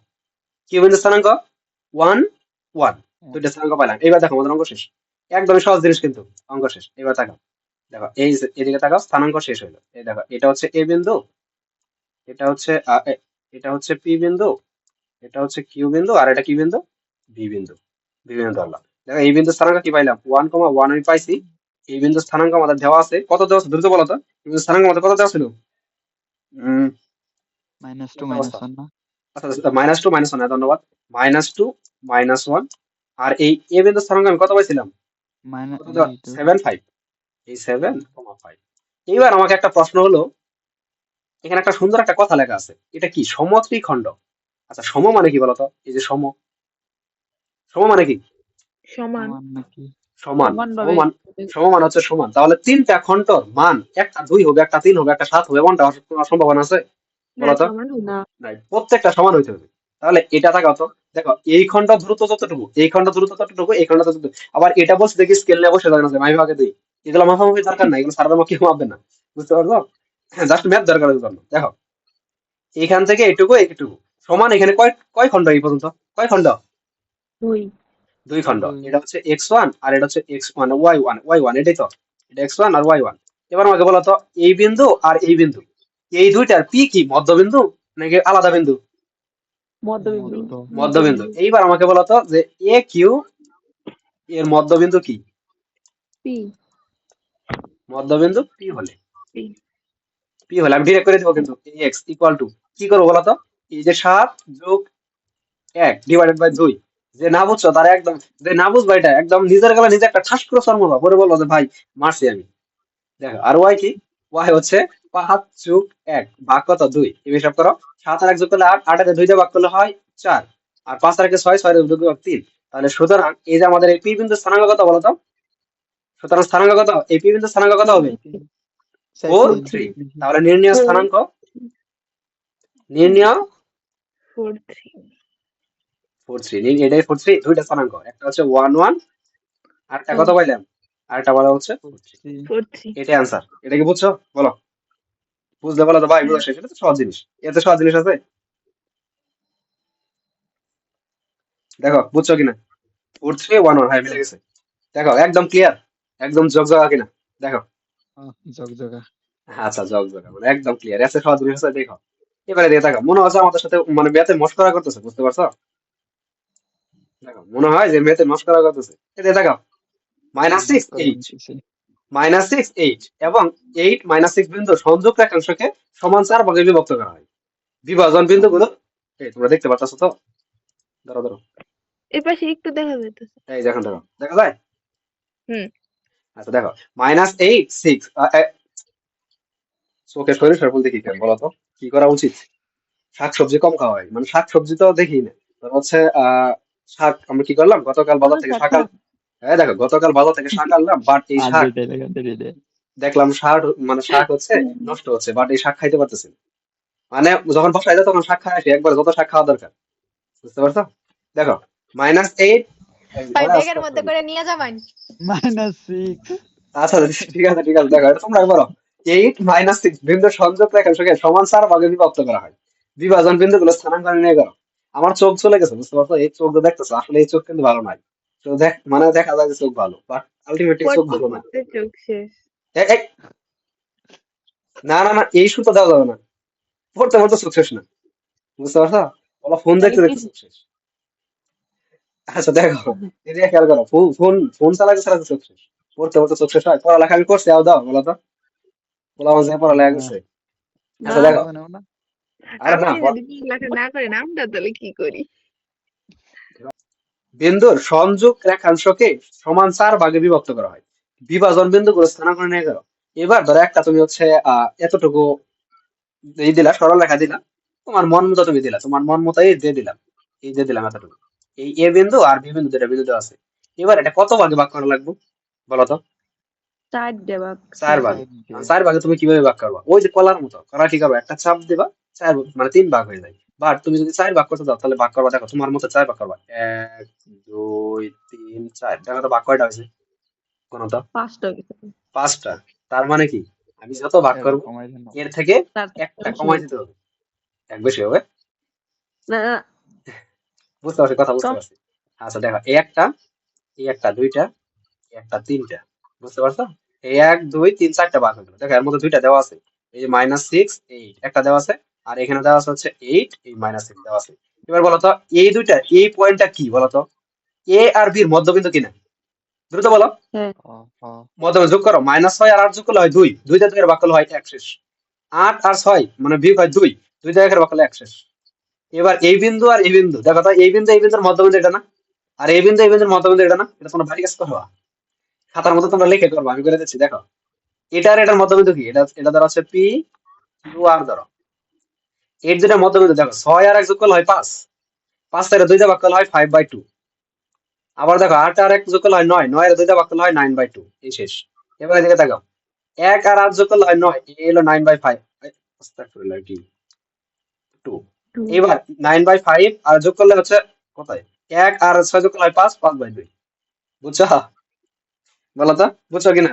কিউ বিন্দু স্থানাঙ্ক 1 1, দুইটা স্থানাঙ্ক পাইলাম। এবার দেখো আমাদের অঙ্ক শেষ, একদমই সহজ জিনিস কিন্তু, অঙ্ক শেষ। এবার তাকাও, দেখো এই যে এদিকে তাকাও, স্থানাঙ্ক শেষ হলো, এই দেখো এটা হচ্ছে এ বিন্দু, এটা হচ্ছে এটা হচ্ছে পি বিন্দু, এটা হচ্ছে কিউ বিন্দু, আর এটা কি বিন্দু, বি বিন্দু, বি বিন্দু ধরলাম। দেখো এই বিন্দু স্থানাঙ্ক কি পাইলাম, 1,1 আমি পাইছি। এই বিন্দু স্থানাঙ্ক আমাদের দেওয়া আছে, কত দেওয়া আছে দ্রুত বলো তো, এই বিন্দু স্থানাঙ্ক আমাদের কত দেওয়া ছিল, -2 কি অবস্থা, -1 না আচ্ছা -2 -1, ধন্যবাদ, -2 -1 আর এই এ বিন্দু স্থানাঙ্ক আমি কত পাইছিলাম? মাইনাস কত দেওয়া? 7.5। এই 7,5। এইবার আমাকে একটা প্রশ্ন হলো, এখানে একটা সুন্দর একটা কথা লেখা আছে, এটা কি সমত্রিখণ্ড? আচ্ছা, সম মানে কি বলতো? এই যে সম, সম মানে কি? সমান। নাকি সমান। সমান সম ভাবে মান, সম মান হচ্ছে সমান। তাহলে তিনটা খণ্ডর মান, একটা 2 হবে, একটা 3 হবে, একটা 7 হবে, এমনটা হওয়ার কোনো সম্ভাবনা আছে? না, বলতো? সমান হবে। না নাই, প্রত্যেকটা সমান হইতে হবে। তাহলে এটা থাকা তো, দেখো এই খণ্ড দ্রুত যতটুকু, এই খণ্ড দ্রুত ততটুকু, এই খণ্ড ততটুকু। আবার এটা বলছে দেখি স্কেল নিয়ে বসে যাবে না, মাই ভাগে দিই। এগুলো মাথামুখি দরকার নাই, এগুলো সারা কেউ মাপবে না, বুঝতে পারছো? জাস্ট ম্যাথ দরকার ওই জন্য। দেখো এখান থেকে এইটুকু এইটুকু সমান, এখানে কয় কয় খণ্ড এই পর্যন্ত? কয় খণ্ড? 2 দুই খণ্ড। দুই। এটা হচ্ছে x1 আর এটা হচ্ছে x1 y1, এটাই তো, এটা x1 আর y1। এবার আমাকে বলো তো, এই বিন্দু আর এই বিন্দু, এই দুইটার পি কি মধ্যবিন্দু নাকি আলাদা বিন্দু? মধ্যবিন্দু মধ্যবিন্দু। এইবার আমাকে বলো তো যে এ কিউ এর মধ্যবিন্দু কি? পি মধ্যবিন্দু পি হলে, পি। পি হলে আমি ডিরেক্ট করে দেবো কিন্তু, এক্স ইকুয়াল টু কি করবো বলো তো? এই যে 7 যোগ 1 ডিভাইডেড বাই 2। যে না বুঝছো তারা একদম, যে না বুঝবা এটা একদম নিজের গলা নিজে একটা ঠাস করে সরমরা পরে বলবো যে ভাই মারছি আমি। দেখো আর ওয়াই কি? ওয়াই হচ্ছে 5 যোগ 1 ভাগ কত? 2। এই হিসাব করো, 7 আর 1 যোগ করলে 8, 8 এর 2 দিয়ে ভাগ করলে হয় 4, আর 5 আর 1 6, 6 এর 2 যোগ 3। তাহলে সুতরাং এই যে আমাদের এই পি বিন্দুর স্থানাঙ্ক কত বলো তো? সুতরাং স্থানাঙ্ক কত? এই পি বিন্দুর স্থানাঙ্ক কত হবে? 4, 3। তাহলে নির্ণয় স্থানাঙ্ক, নির্ণয় 4, 3। 4, 3। এটাই 4, 3, দুইটা স্থানাঙ্ক, একটা হচ্ছে 1, 1, আর একটা কত পাইলাম? আর একটা বলা হচ্ছে 4, 3। 4, 3। এটাই আনসার। এটা কি বুঝছো? বলো, বুঝলে বলো তো ভাই, বুঝা শেষ। এটা তো সহজ জিনিস, এত সহজ জিনিস আছে? দেখো বুঝছো কিনা? 4, 3, 1, 1, হ্যাঁ মিলে গেছে। দেখো একদম ক্লিয়ার, একদম জগজগা কিনা? দেখো, জগজগা। আচ্ছা জগজগা মানে একদম ক্লিয়ার, এত সহজ জিনিস আছে। দেখো এবারে দিয়ে দেখো, মনে হচ্ছে আমাদের সাথে মানে ম্যাথে মস্করা করতেছে, বুঝতে পারছো? দেখো মনে হয় যে ম্যাথে মস্করা করতেছে। এই যে দেখো -6, 8, -6, 8 এবং 8, -6 বিন্দু সংযোগ রেখাংশকে সমান 4 ভাগে বিভক্ত করা হয়। বিভাজন বিন্দুগুলো এই তোমরা দেখতে পাচ্ছ তো? ধরো ধরো, এর পাশে একটু দেখা যাইতেছে। এই দেখো দেখো, দেখা যায়? হুম। আচ্ছা দেখো, -8, 6, চোখে শরীর সরবল দেখি কেন বলো তো? কি করা উচিত? শাকসবজি কম খাওয়া হয়, মানে শাকসবজি তো দেখি না। ধরো হচ্ছে শাক আমরা কি করলাম, গতকাল বাজার থেকে শাক হ্যাঁ দেখো, গতকাল বাজার থেকে শাক আনলাম, বাট এই আর শাক দুইটা লেখা দিয়ে দেখলাম শাক, মানে শাক হচ্ছে নষ্ট হচ্ছে, বাট এই শাক খাইতে পারতেছি না। মানে যখন বাসায় যায় তখন শাক খাই আসি একবার, যত শাক খাওয়া দরকার, বুঝতে পারছো? দেখো -8, ভাই ব্যাগের মধ্যে করে নিয়ে যাবেন। -6 আচ্ছা ঠিক আছে ঠিক আছে, দেখো এটা তোমরা বলো। 8, -6 বিন্দু সংযোগ রেখাংশকে সমান 4 ভাগে বিভক্ত করা হয়। বিভাজন বিন্দুগুলো স্থানাঙ্ক নির্ণয় করো। আমার চোখ চলে গেছে, বুঝতে পারছো? এই চোখ দেখতেছো, আসলে এই চোখ কিন্তু ভালো নাই। তো দেখ মানে দেখা যায় যে চোখ ভালো, বাট আলটিমেটলি চোখ পড়তে ভালো না। পড়তে চোখ শেষ। এই, না না না, এই সুতো দেওয়া যাবে না, পড়তে পড়তে চোখ শেষ না, বুঝতে পারছো? বলো ফোন দেখতে দেখতে চোখ শেষ। আচ্ছা দেখো, এদিকে খেয়াল করো, ফোন ফোন ফোন চালাতে চালাতে চোখ শেষ, পড়তে পড়তে চোখ শেষ হয়? পড়ালেখা আমি করছি, আও দাও বলো তো, বলো আমার যে পড়ালেখা করছে। আচ্ছা দেখো, আরে না, আপনি যদি পড়ালেখা না করেন আমরা তাহলে কি করি? বিন্দুর সংযোগ রেখাংশকে সমান 4 ভাগে বিভক্ত করা হয়। বিভাজন বিন্দুগুলো স্থানাঙ্ক নির্ণয় করো। এবার ধরো একটা তুমি হচ্ছে এতটুকু এই দিলা, সরল রেখা দিলা, তোমার মন মতো তুমি দিলা, তোমার মন মতো এই দিয়ে দিলাম, এই দিয়ে দিলাম এতটুকু। এই এ বিন্দু আর বি বিন্দু, দুটা বিন্দু দেওয়া আছে। এবার এটা কত ভাগে ভাগ করা লাগবে বলো তো? 4 দেবা 4 ভাগে। 4 ভাগে তুমি কিভাবে ভাগ করবা? ওই যে কলার মতো করা, কি করবা? একটা চাপ দিবা, 4 মানে 3 ভাগ হয়ে যায়। বাট তুমি যদি 4 ভাগ করতে দাও তাহলে ভাগ করবা, দেখো তোমার মতো 4 ভাগ করবা, 1, 2, 3, 4, দেখো তো ভাগ কয়টা হয়েছে? কোন তো 5টা 5টা। তার মানে কি, আমি যত ভাগ করবো কমাই দেন এর থেকে 4 একটা কমাই দিতে হবে, এক বেশি হবে। না বুঝতে পারছি, কথা বুঝতে কম পারছি। আচ্ছা দেখো, এই একটা, এই একটা, দুইটা, এই একটা, তিনটা, বুঝতে পারছো? এই 1, 2, 3, 4টা ভাগ হয়ে গেল। দেখো এর মধ্যে দুইটা দেওয়া আছে, এই যে -6, 8 একটা দেওয়া আছে, আর এখানে দেওয়া আছে হচ্ছে 8, এই -6 দেওয়া আছে। এবার বলো তো, এই দুইটা, এই পয়েন্টটা কি বলো তো? এ আর বি এর মধ্যবিন্দু কিনা? দ্রুত বলো। হ্যাঁ মধ্যবিন্দু যোগ করো, -6 আর 8 যোগ করলে হয় 2, 2 দিয়ে 2 এর ভাগ করলে হয় 1 শেষ। 8 আর 6 মানে বিয়োগ হয় 2, 2 দিয়ে 1 এর ভাগ করলে 1 শেষ। এবার এই বিন্দু আর এই বিন্দু, দেখো তো এই বিন্দু এই বিন্দুর মধ্যবিন্দু এটা না? আর এই বিন্দুর মধ্যবিন্দু এটা না, এটা তোমরা বাড়ি কাজ করবা, খাতার মধ্যে তোমরা লিখে করবা, আমি করে দিচ্ছি দেখো। এটার মধ্যবিন্দু কি, এটা ধরো হচ্ছে পি কিউ আর ধরো। এর যেটা মধ্যবিন্দু দেখো 6 আর 1 যোগ করলে হয় 5, 5 থেকে 2 দিয়ে ভাগ করলে হয় 5/2। আবার দেখো 8 আর 1 যোগ করলে হয় 9, 9 এর 2 দিয়ে ভাগ করলে হয় 9/2। এই শেষ। এবার এদিকে দেখো 1 আর 8 যোগ করলে হয় 9, এই হলো 9/5। আস্তাগফিরুল্লাহ, কি 2। Two. এবার 9/5 আর যোগ করলে হচ্ছে কোথায়, 1 আর 6 যোগ করলে হয় 5, 5/2। বুঝছো? বলো তো, বুঝছো কিনা?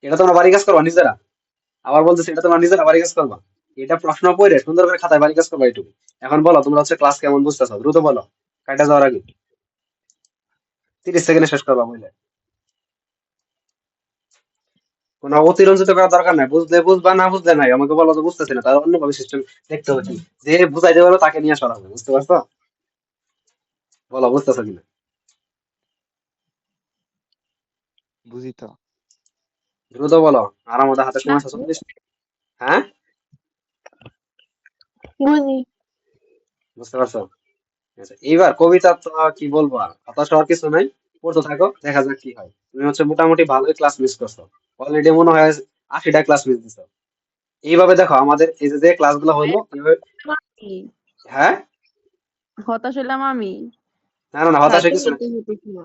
এটা তোমরা বাড়ি কাজ করবা নিজেরা। আবার বলতেছি, এটা তোমরা নিজেরা বাড়ি কাজ করবা। এটা প্রশ্ন পড়ে সুন্দর করে খাতায় বাড়ি কাজ করবা এইটুকু। এখন বলো তোমরা হচ্ছে ক্লাস কেমন বুঝতেছো, দ্রুত বলো, কাটা যাওয়ার আগে 30 সেকেন্ডে শেষ করবা বুঝলে। কোনো অতিরঞ্জিত করার দরকার নাই, বুঝলে বুঝবা, না বুঝলে নাই। আমাকে বলো যে বুঝতেছি না, তার অন্যভাবে সিস্টেম দেখতে হচ্ছে, যে বুঝাইতে পারবে তাকে নিয়ে আসা হবে। বুঝতে পারছো? বলো বুঝতেছো কিনা। বুঝি তো। দ্রুত বলো, আর আমাদের হাতে সময় আছে 40 মিনিট। হ্যাঁ, বুঝি। বুঝতে পারছো? আচ্ছা, এইবার কবিতা তো কি বলবো, আর হতাশ হওয়ার কিছু নাই, পড়তে থাকো, দেখা যাক কি হয়। তুমি হচ্ছে মোটামুটি ভালোই ক্লাস মিস করছো, অলরেডি মনে হয় 80টা ক্লাস মিস দিছো। এইভাবে দেখো আমাদের এই যে ক্লাসগুলো হলো এইভাবে। আমি হ্যাঁ, হতাশ হলাম আমি। না না না, হতাশে স্যারকে কিছু না। হতে হতেছিল।